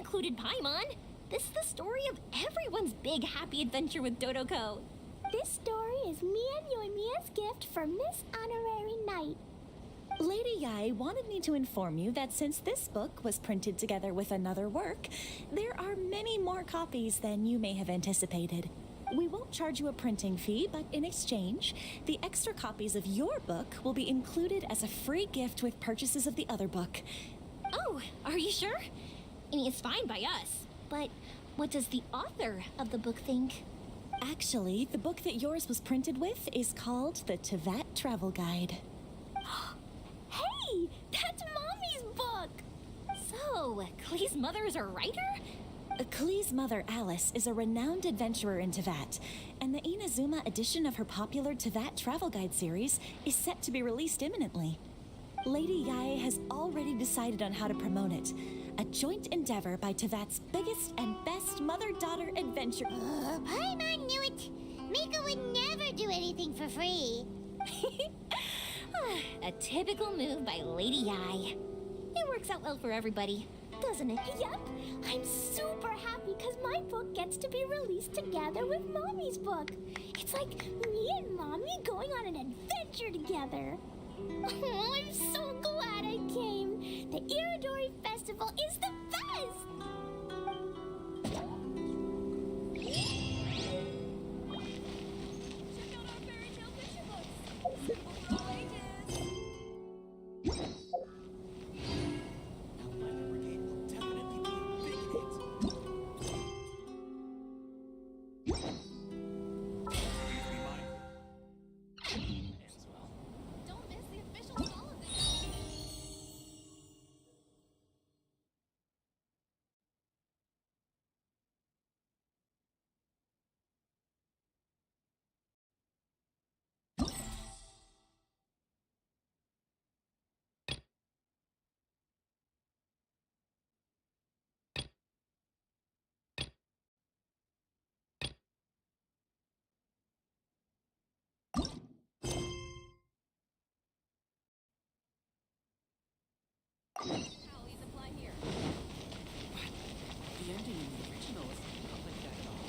included Paimon. This is the story of everyone's big happy adventure with Dodoko. This story is me and Yoimiya's gift for Miss Honorary Knight. Lady Yai wanted me to inform you that since this book was printed together with another work, there are many more copies than you may have anticipated. We won't charge you a printing fee, but in exchange, the extra copies of your book will be included as a free gift with purchases of the other book. Oh, are you sure? I mean, it's fine by us. But what does the author of the book think? Actually, the book that yours was printed with is called the Teyvat Travel Guide. Hey, that's Mommy's book! So, Klee's mother is a writer? Klee's mother, Alice, is a renowned adventurer in Teyvat, and the Inazuma edition of her popular Teyvat Travel Guide series is set to be released imminently. Lady Yae has already decided on how to promote it, a joint endeavor by Teyvat's biggest and best mother-daughter adventure. Paimon knew it! Mika would never do anything for free. A typical move by Lady Yae. It works out well for everybody, doesn't it? Yep, I'm super happy because my book gets to be released together with Mommy's book. It's like me and Mommy going on an adventure together. Oh, I'm so glad I came. The Irodori Festival is the best! Check out our fairy tale picture books. Suitable for all ages. Now my brigade will definitely be a big hit. As well. Don't miss the official holiday. Howlies apply here. The ending in the original is not like that at all.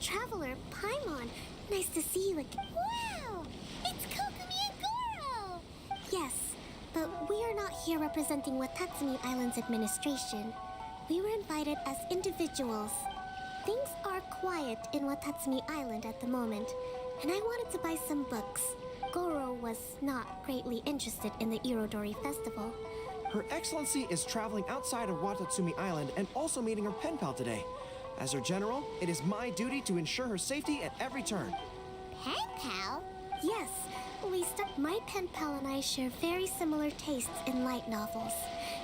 Traveler, Paimon, nice to see you again. Wow! It's Kokumi and Goro! Yes, but we are not here representing Watatsumi Island's administration. We were invited as individuals. Things are quiet in Watatsumi Island at the moment, and I wanted to buy some books. Goro was not greatly interested in the Irodori festival. Her Excellency is traveling outside of Watatsumi Island and also meeting her pen pal today. As her general, it is my duty to ensure her safety at every turn. Pen pal? Yes, my pen pal and I share very similar tastes in light novels,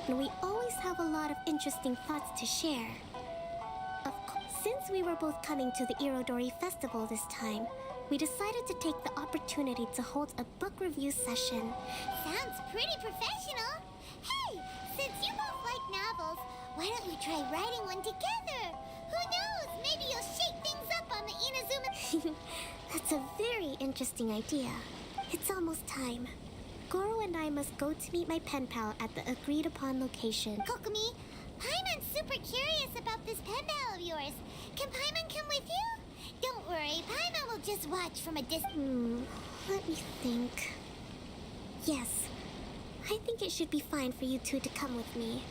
and we always have a lot of interesting thoughts to share. Of course, since we were both coming to the Irodori festival this time, we decided to take the opportunity to hold a book review session. Sounds pretty professional. Hey, since you both like novels, why don't you try writing one together? Who knows? Maybe you'll shake things up on the Inazuma. That's a very interesting idea. It's almost time. Goro and I must go to meet my pen pal at the agreed upon location. Kokumi, Paimon's super curious about this pen pal of yours. Can Paimon come with you? Don't worry, Paimon will just watch from a distance. Let me think. Yes, I think it should be fine for you two to come with me.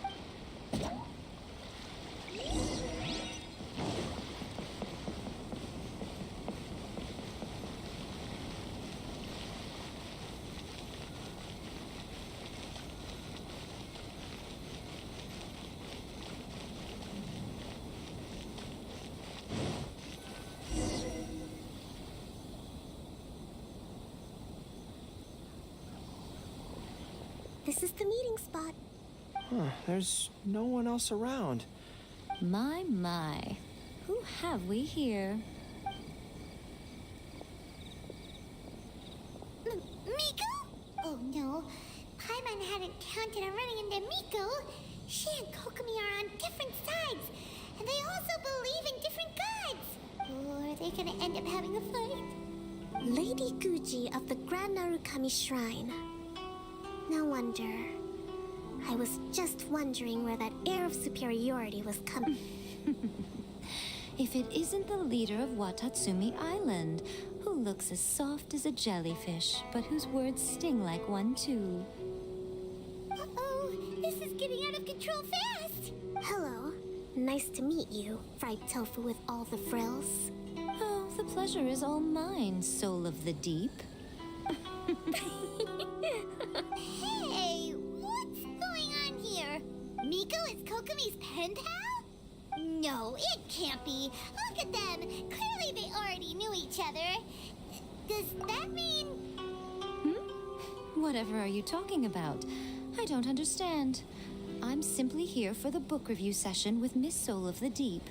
This is the meeting spot. There's no one else around. My. Who have we here? Miko? Oh no. Paimon hadn't counted on running into Miko. She and Kokomi are on different sides, and they also believe in different gods. Or are they gonna end up having a fight? Lady Guji of the Grand Narukami Shrine. No wonder. I was just wondering where that air of superiority was coming. If it isn't the leader of Watatsumi Island, who looks as soft as a jellyfish, but whose words sting like one too. Uh-oh, this is getting out of control fast. Hello. Nice to meet you, fried tofu with all the frills. Oh, the pleasure is all mine, soul of the deep. Hey, what's going on here? Miko is Kokomi's pen pal? No, it can't be. Look at them. Clearly they already knew each other. Does that mean... Whatever are you talking about? I don't understand. I'm simply here for the book review session with Miss Soul of the Deep.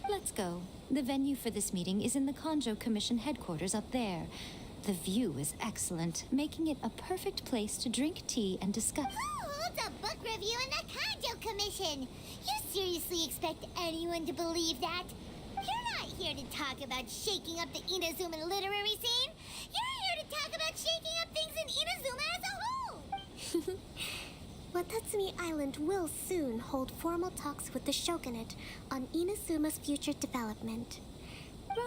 Let's go. The venue for this meeting is in the Kanjo Commission headquarters up there. The view is excellent, making it a perfect place to drink tea and discuss. Who holds a book review in the Kanjo Commission? You seriously expect anyone to believe that? You're not here to talk about shaking up the Inazuma literary scene. You're here to talk about shaking up things in Inazuma as a whole. Watatsumi Island will soon hold formal talks with the shogunate on Inazuma's future development.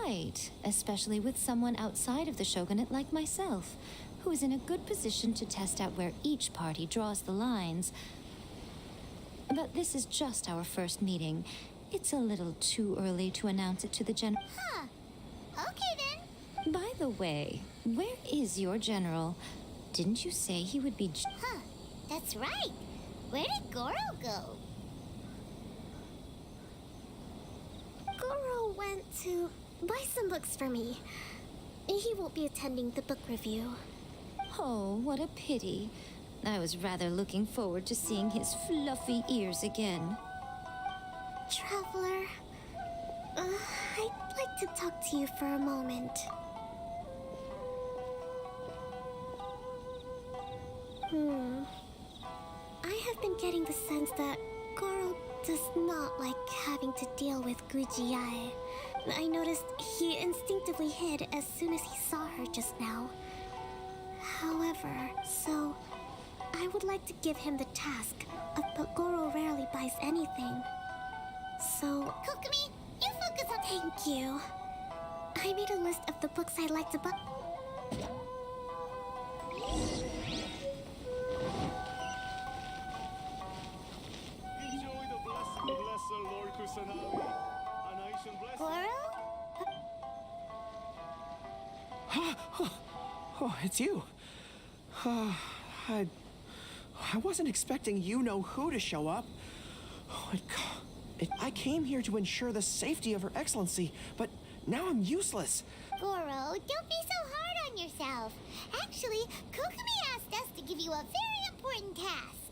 Right, especially with someone outside of the shogunate like myself, who is in a good position to test out where each party draws the lines. But this is just our first meeting. It's a little too early to announce it to the general. Huh. Okay then. By the way, where is your general? Didn't you say he would be... Huh. That's right. Where did Goro go? Goro went to buy some books for me. He won't be attending the book review. Oh, what a pity. I was rather looking forward to seeing his fluffy ears again. Traveler, I'd like to talk to you for a moment. I have been getting the sense that Goro does not like having to deal with Guji-ai. I noticed he instinctively hid as soon as he saw her just now. However, so I would like to give him the task but Goro rarely buys anything. So... Kokomi, you focus on... Thank you. I made a list of the books I'd like to buy. Enjoy the blessed Lord Kusanagi. And I shall bless Goro? Oh, it's you. I wasn't expecting you-know-who to show up. I came here to ensure the safety of Her Excellency, but now I'm useless. Goro, don't be so hard on yourself. Actually, Kokomi asked us to give you a very important task.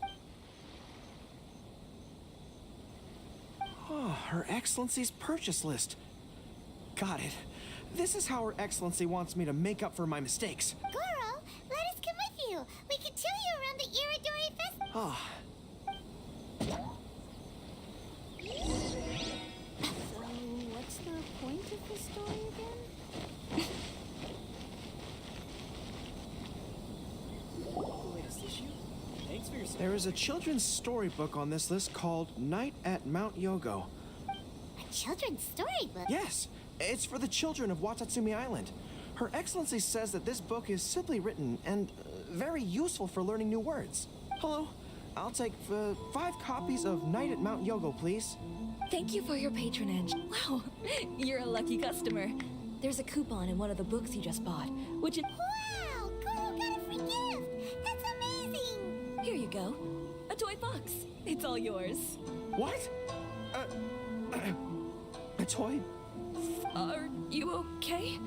Oh, Her Excellency's purchase list. Got it. This is how Her Excellency wants me to make up for my mistakes. Goro, let us come with you. We can show you around the Irodori Festival. Oh. So, what's the point of the story again? Latest issue? Thanks for your support. There is a children's storybook on this list called Night at Mount Yogo. A children's storybook? Yes, it's for the children of Watatsumi Island. Her Excellency says that this book is simply written and very useful for learning new words. Hello, I'll take 5 copies of Night at Mount Yogo, please. Thank you for your patronage. Wow, you're a lucky customer. There's a coupon in one of the books you just bought, which is... Wow, Goro got a free gift. That's amazing. Here you go. A toy box. It's all yours. What? A toy? Are you okay?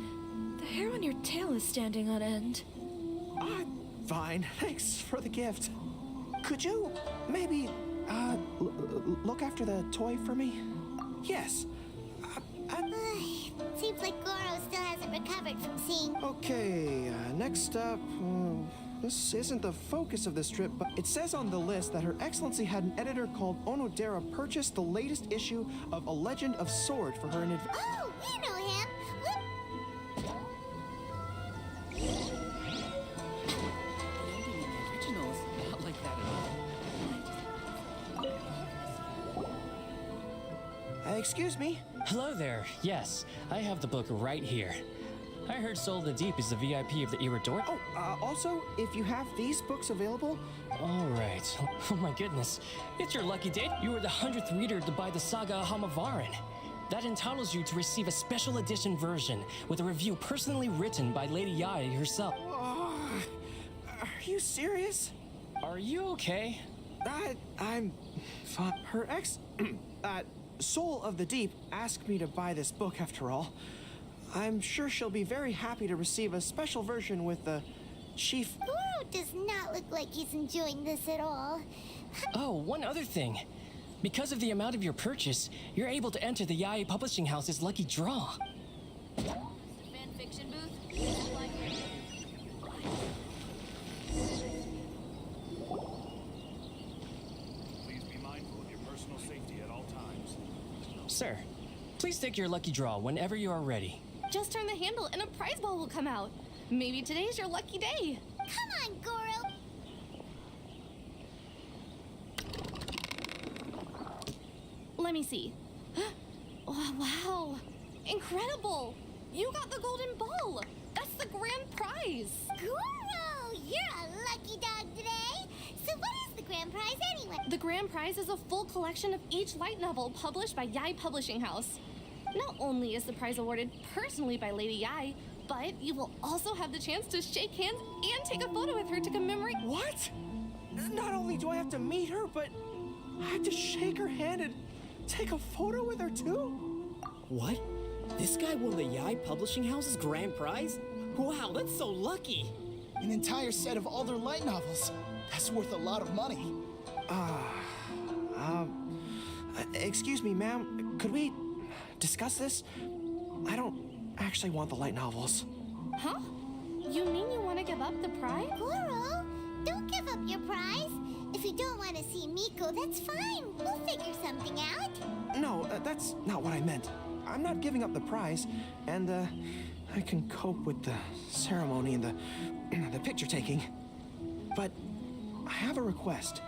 The hair on your tail is standing on end. Fine. Thanks for the gift. Could you maybe look after the toy for me? Yes. Seems like Goro still hasn't recovered from seeing. Okay, next up. This isn't the focus of this trip, but it says on the list that Her Excellency had an editor called Onodera purchase the latest issue of A Legend of Sword for her in advance. Oh, you know him. Originals, not like that at all. Excuse me? Hello there. Yes, I have the book right here. I heard Soul of the Deep is the VIP of the Irodori. Oh, also, if you have these books available. All right. Oh my goodness. It's your lucky day. You were the 100th reader to buy the Saga of Hamavaran. That entitles you to receive a special edition version with a review personally written by Lady Yai herself. Are you serious? Are you okay? I'm fine. Her Soul of the Deep asked me to buy this book after all. I'm sure she'll be very happy to receive a special version with the chief. Goro does not look like he's enjoying this at all. Oh, one other thing. Because of the amount of your purchase, you're able to enter the Yai Publishing House's lucky draw. Fan fiction booth? Please be mindful of your personal safety at all times. Sir, please take your lucky draw whenever you are ready. Just turn the handle and a prize ball will come out. Maybe today's your lucky day. Come on, Goro. Let me see. Oh, wow. Incredible. You got the golden ball. That's the grand prize. Goro, you're a lucky dog today. So what is the grand prize anyway? The grand prize is a full collection of each light novel published by Yai Publishing House. Not only is the prize awarded personally by Lady Yai, but you will also have the chance to shake hands and take a photo with her to commemorate. What? Not only do I have to meet her, but I have to shake her hand and take a photo with her too? What? This guy won the Yai Publishing House's grand prize? Wow, that's so lucky. An entire set of all their light novels. That's worth a lot of money. Excuse me, ma'am. Could we discuss this? I don't actually want the light novels. Huh? You mean you want to give up the prize? Goro, don't give up your prize. If you don't want to see Miko, that's fine. We'll figure something out. No, that's not what I meant. I'm not giving up the prize, and I can cope with the ceremony and the picture taking. But I have a request.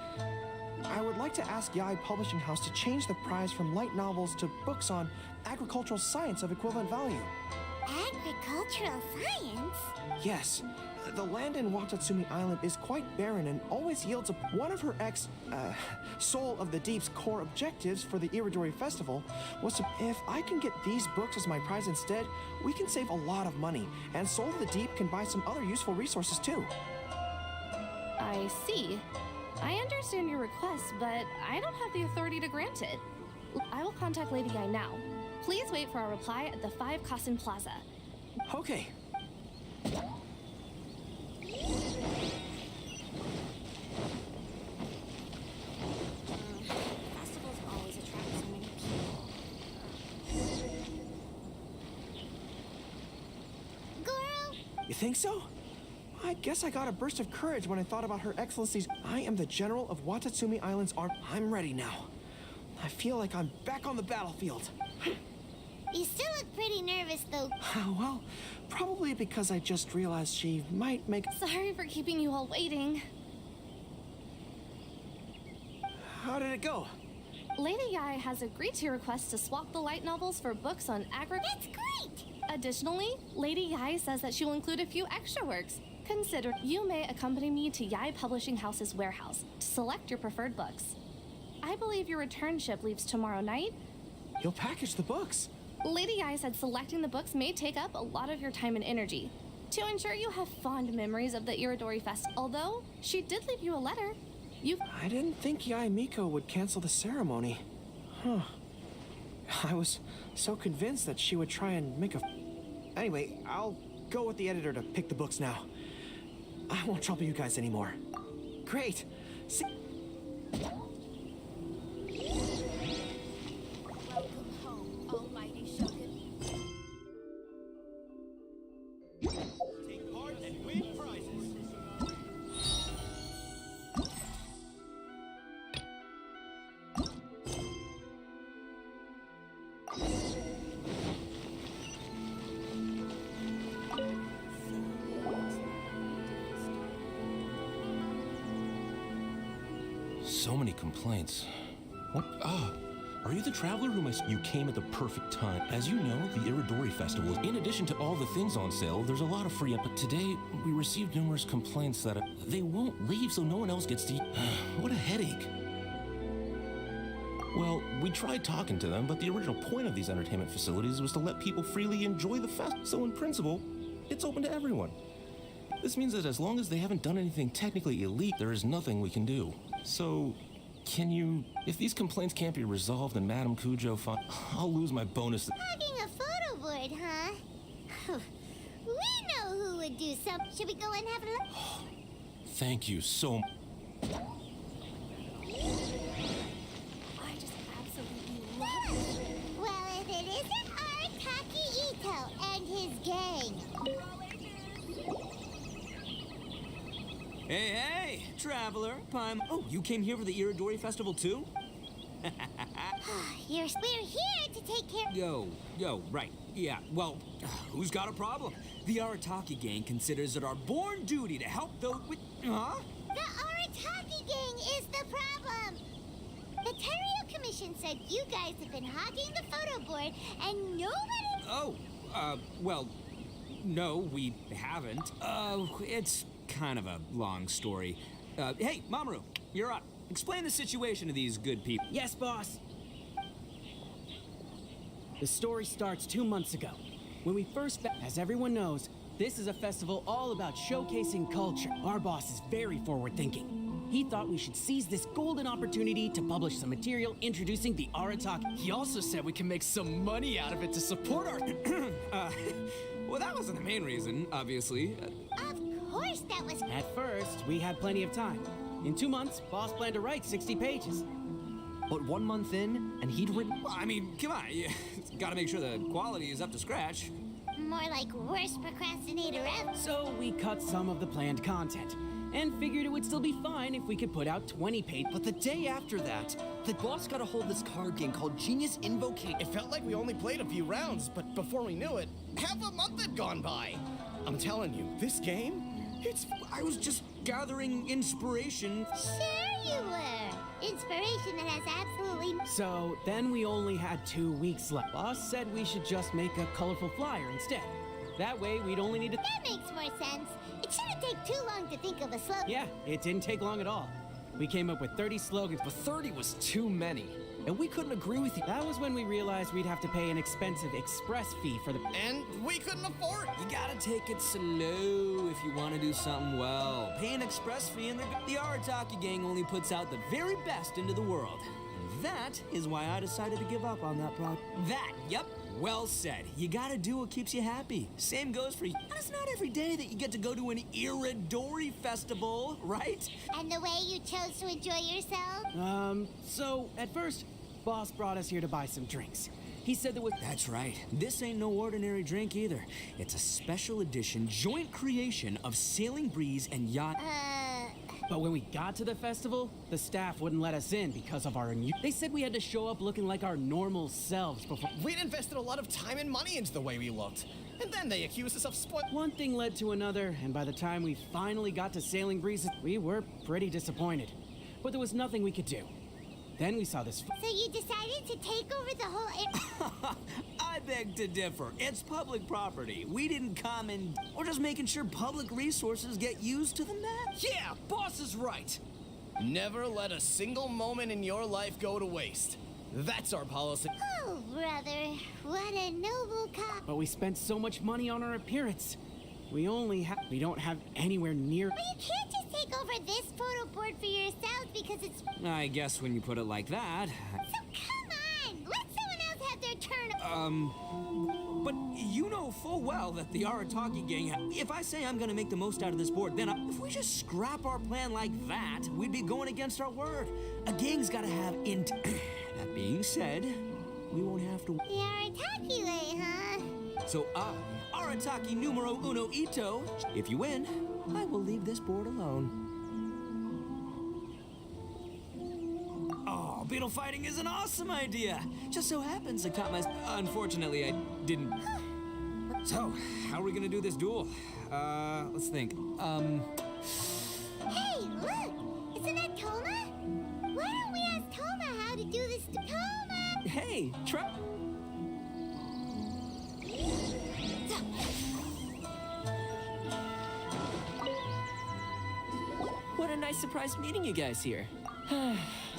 I would like to ask Yai Publishing House to change the prize from light novels to books on agricultural science of equivalent value. Agricultural science? Yes. The land in Watatsumi Island is quite barren and always yields up. One of her Soul of the Deep's core objectives for the Irodori Festival was to, if I can get these books as my prize instead, we can save a lot of money, and Soul of the Deep can buy some other useful resources too. I see. I understand your request, but I don't have the authority to grant it. I will contact Lady Yai now. Please wait for our reply at the 5 Kasen Plaza. Okay. Festivals always attract so many people. Goro? You think so? I guess I got a burst of courage when I thought about Her Excellency's. I am the General of Watatsumi Island's army. I'm ready now. I feel like I'm back on the battlefield. You still look pretty nervous, though. Well, probably because I just realized she might make... Sorry for keeping you all waiting. How did it go? Lady Yai has agreed to your request to swap the light novels for books on That's great! Additionally, Lady Yai says that she will include a few extra works. Consider you may accompany me to Yai Publishing House's warehouse to select your preferred books. I believe your return ship leaves tomorrow night. You'll package the books. Lady Yai said selecting the books may take up a lot of your time and energy. To ensure you have fond memories of the Irodori Fest, although she did leave you a letter. I didn't think Yai Miko would cancel the ceremony. Huh. I was so convinced that she would try and make a... Anyway, I'll go with the editor to pick the books now. I won't trouble you guys anymore. Great. See... Welcome home, almighty Shogun. So many complaints. What? Ah, are you the traveler who You came at the perfect time. As you know, the Irodori Festival, in addition to all the things on sale, there's a lot of free. But today, we received numerous complaints that they won't leave so no one else gets to. What a headache. Well, we tried talking to them, but the original point of these entertainment facilities was to let people freely enjoy the fest. So in principle, it's open to everyone. This means that as long as they haven't done anything technically illegal, there is nothing we can do. So, can you... If these complaints can't be resolved and Madame Cujo I'll lose my bonus. Hogging a photo board, huh? We know who would do something. Should we go and have a look? Thank you so much. I just absolutely love it. Well, if it isn't Arataki Ito and his gang. Hey, hey, traveler. Oh, you came here for the Irodori Festival too? We're here to take care. Yo, right. Yeah, well, who's got a problem? The Arataki gang considers it our born duty to help those with... Huh? The Arataki gang is the problem. The Terrio Commission said you guys have been hogging the photo board and nobody... Oh, well, no, we haven't. It's kind of a long story. Hey, Mamoru, you're up. Explain the situation to these good people. Yes, boss. The story starts 2 months ago, when we first as everyone knows, this is a festival all about showcasing culture. Our boss is very forward-thinking. He thought we should seize this golden opportunity to publish some material introducing the Arataki. He also said we can make some money out of it to support our... Well, that wasn't the main reason, obviously. Of course that was... At first, we had plenty of time. In 2 months, boss planned to write 60 pages. But 1 month in, and he'd written... Well, I mean, come on. You gotta make sure the quality is up to scratch. More like worst procrastinator ever. So we cut some of the planned content, and figured it would still be fine if we could put out 20 pages. But the day after that, the boss got a hold of this card game called Genius Invocation. It felt like we only played a few rounds, but before we knew it, half a month had gone by. I'm telling you, this game, I was just gathering inspiration. Sure you were. Inspiration that has absolutely... So then we only had 2 weeks left. Boss said we should just make a colorful flyer instead. That way we'd only need to... That makes more sense. It shouldn't take too long to think of a slogan. Yeah, it didn't take long at all. We came up with 30 slogans, but 30 was too many. And we couldn't agree with you. That was when we realized we'd have to pay an expensive express fee for the... And we couldn't afford it. You gotta take it slow if you want to do something well. Pay an express fee and the Arataki gang only puts out the very best into the world. And that is why I decided to give up on that project. Yep. Well said. You gotta do what keeps you happy. Same goes for you. It's not every day that you get to go to an Irodori festival, right? And the way you chose to enjoy yourself? So at first, boss brought us here to buy some drinks. He said there was... That's right. This ain't no ordinary drink either. It's a special edition joint creation of Sailing Breeze and Yacht... But when we got to the festival, the staff wouldn't let us in because of our new... They said we had to show up looking like our normal selves before... We'd invested a lot of time and money into the way we looked. And then they accused us of One thing led to another, and by the time we finally got to Sailing Breeze, we were pretty disappointed. But there was nothing we could do. Then we saw this... So you decided to take over the whole... I beg to differ. It's public property. We didn't come in... We're just making sure public resources get used to the max. Yeah, boss is right. Never let a single moment in your life go to waste. That's our policy. Oh, brother. What a noble cop. But we spent so much money on our appearance. We don't have anywhere near... But you can't just take over this photo board for yourselves because it's... I guess when you put it like that... So come on! Let someone else have their turn. But you know full well that the Arataki gang... If I say I'm gonna make the most out of this board, then if we just scrap our plan like that, we'd be going against our word. A gang's gotta have That being said, we won't have to... The Arataki way, huh? So Arataki numero uno Ito. If you win, I will leave this board alone. Oh, beetle fighting is an awesome idea. Just so happens I caught my... Unfortunately, I didn't... So, how are we gonna do this duel? Let's think. Hey, look! Isn't that Toma? Why don't we ask Toma how to do this? Toma! Hey, try. What a nice surprise meeting you guys here.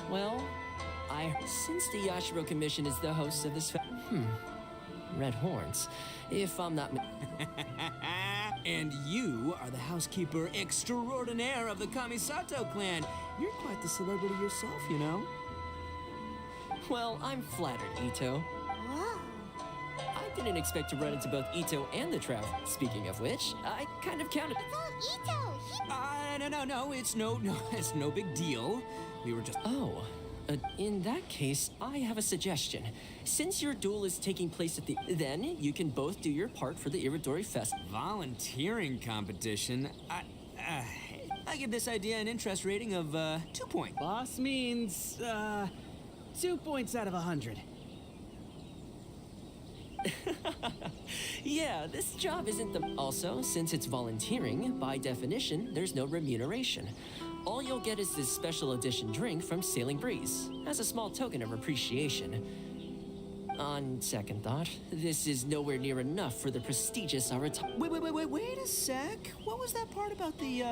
Well, since the Yashiro Commission is the host of this Red Horns. If I'm not And you are the housekeeper extraordinaire of the Kamisato clan. You're quite the celebrity yourself, you know. Well, I'm flattered, Ito. Whoa. I didn't expect to run into both Ito and the Trav. Speaking of which, I kind of counted. It's all Ito. No, it's no big deal. We were just... Oh, in that case, I have a suggestion. Since your duel is taking place then you can both do your part for the Irodori Fest. Volunteering competition? I give this idea an interest rating of 2 points. Boss means, 2 points out of 100. Yeah, this job isn't the... Also, since it's volunteering, by definition, there's no remuneration. All you'll get is this special edition drink from Sailing Breeze, as a small token of appreciation. On second thought, this is nowhere near enough for the prestigious Arataki. Wait a sec. What was that part about the,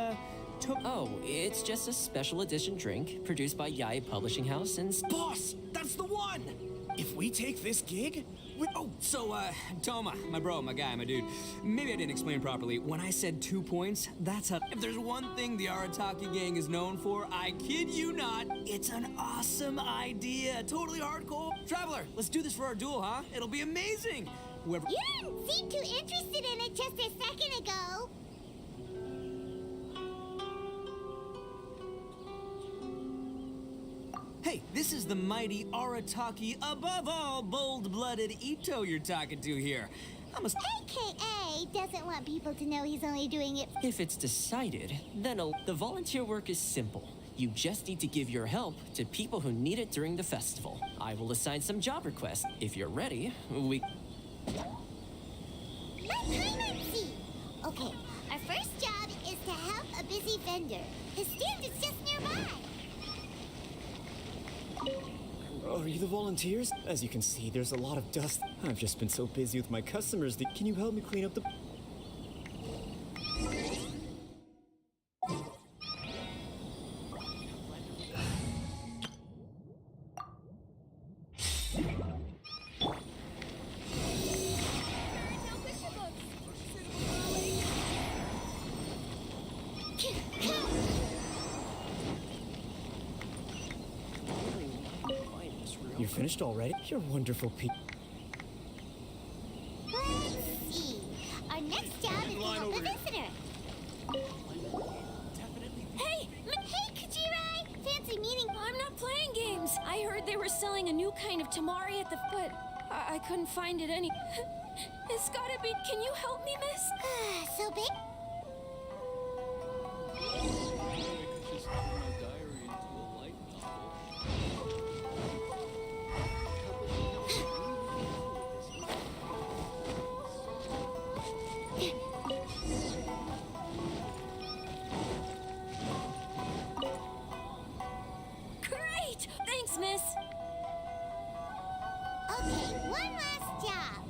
Oh, it's just a special edition drink produced by Yai Publishing House and... Boss, that's the one! If we take this gig, Toma, my bro, my guy, my dude. Maybe I didn't explain properly. When I said 2 points, that's how... If there's one thing the Arataki gang is known for, I kid you not, it's an awesome idea. Totally hardcore. Traveler, let's do this for our duel, huh? It'll be amazing. Whoever... You didn't seem too interested in it just a second ago. Hey, this is the mighty Arataki, above all bold-blooded Ito you're talking to here. AKA doesn't want people to know he's only doing it. If it's decided, then the volunteer work is simple. You just need to give your help to people who need it during the festival. I will assign some job requests. If you're ready, we... Okay, our first job is to help a busy vendor. His stand is just nearby. Are you the volunteers? As you can see, there's a lot of dust. I've just been so busy with my customers. Can you help me clean up the... You finished already? You're wonderful people. Let's see. Our next job is to help a visitor. Hey, Kujirai! Fancy meeting. I'm not playing games. I heard they were selling a new kind of tamari at the foot. I couldn't find it any. It's gotta be. Can you help me, miss? So big? Great! Thanks, miss. Okay, one last job.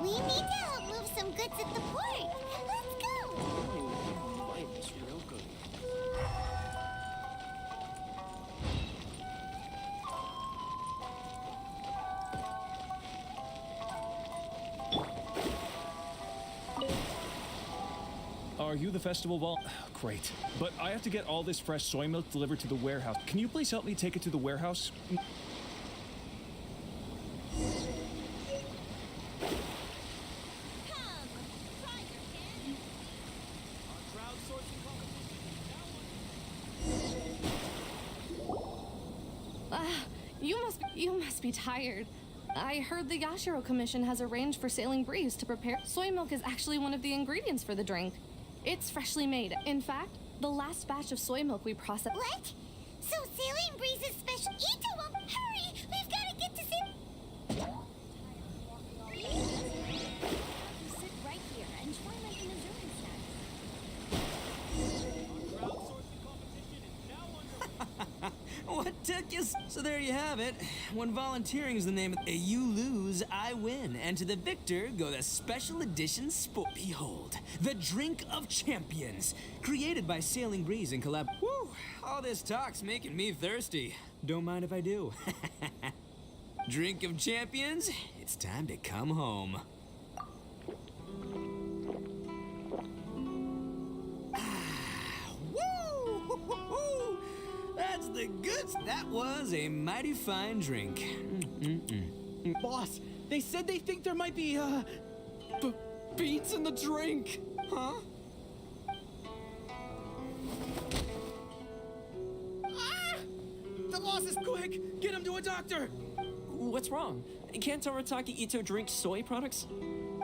We need to help move some goods at the port. Let's go. Are you the festival Great. But I have to get all this fresh soy milk delivered to the warehouse. Can you please help me take it to the warehouse? You must be tired. I heard the Yashiro Commission has arranged for Sailing Breeze to prepare. Soy milk is actually one of the ingredients for the drink. It's freshly made. In fact, the last batch of soy milk we processed. What? So Sailing Breeze is special. Ito, hurry! We've got to get to Sit right here and try making a Zuri snack. Crowdsourcing competition is now So there you have it. When volunteering is the name of you lose, I win. And to the victor go the special edition sport. Behold, the Drink of Champions. Created by Sailing Breeze in collab. Woo! All this talk's making me thirsty. Don't mind if I do. Drink of Champions, it's time to come home. Woo! That's the goods. That was a mighty fine drink. Boss, they said they think there might be, beans in the drink. Huh? Ah! The boss is quick! Get him to a doctor! What's wrong? Can't Arataki Ito drink soy products?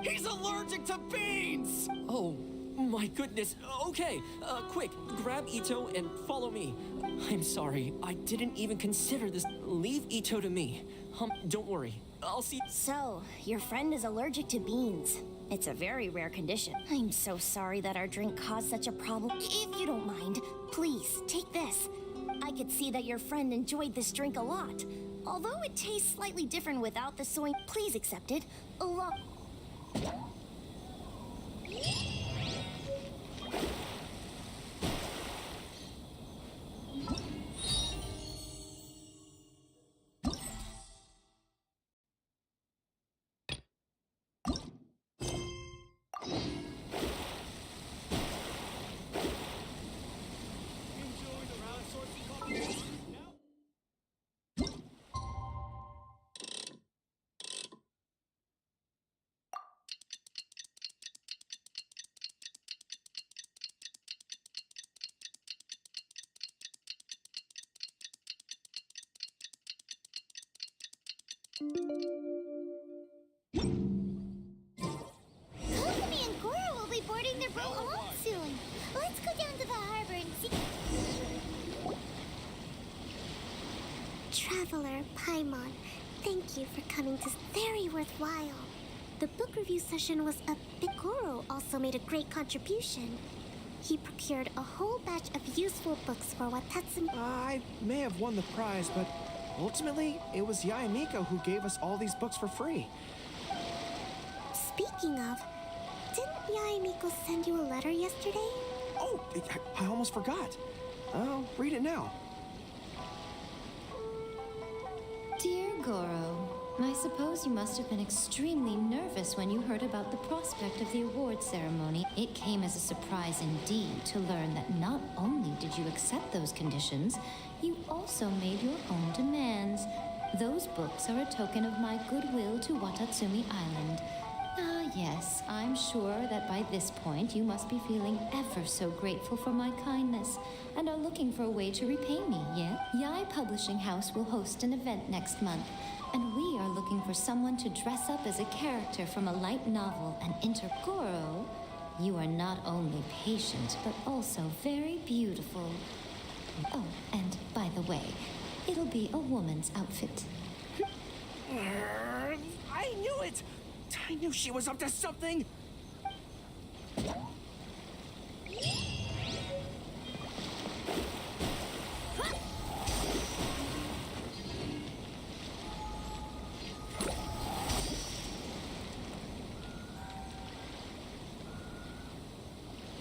He's allergic to beans! Oh, my goodness. Okay, quick, grab Ito and follow me. I'm sorry, I didn't even consider this. Leave Ito to me. Don't worry. I'll see. So, your friend is allergic to beans. It's a very rare condition. I'm so sorry that our drink caused such a problem. If you don't mind, please, take this. I could see that your friend enjoyed this drink a lot. Although it tastes slightly different without the soy, please accept it. Kokomi and Goro will be boarding their boat home soon. Let's go down to the harbor and see. Traveler Paimon, thank you for coming. This very worthwhile. The book review session was a big. Goro also made a great contribution. He procured a whole batch of useful books for Watatsumi. I may have won the prize, but ultimately, it was Yaemiko who gave us all these books for free. Speaking of, didn't Yaemiko send you a letter yesterday? Oh, I almost forgot. I'll read it now. Dear Goro, I suppose you must have been extremely nervous when you heard about the prospect of the award ceremony. It came as a surprise indeed to learn that not only did you accept those conditions, you also made your own demands. Those books are a token of my goodwill to Watatsumi Island. Ah, yes, I'm sure that by this point you must be feeling ever so grateful for my kindness and are looking for a way to repay me, yeah? Yai Publishing House will host an event next month, and we are looking for someone to dress up as a character from a light novel and enter. Goro, you are not only patient, but also very beautiful. Oh, and by the way, it'll be a woman's outfit. I knew it! I knew she was up to something!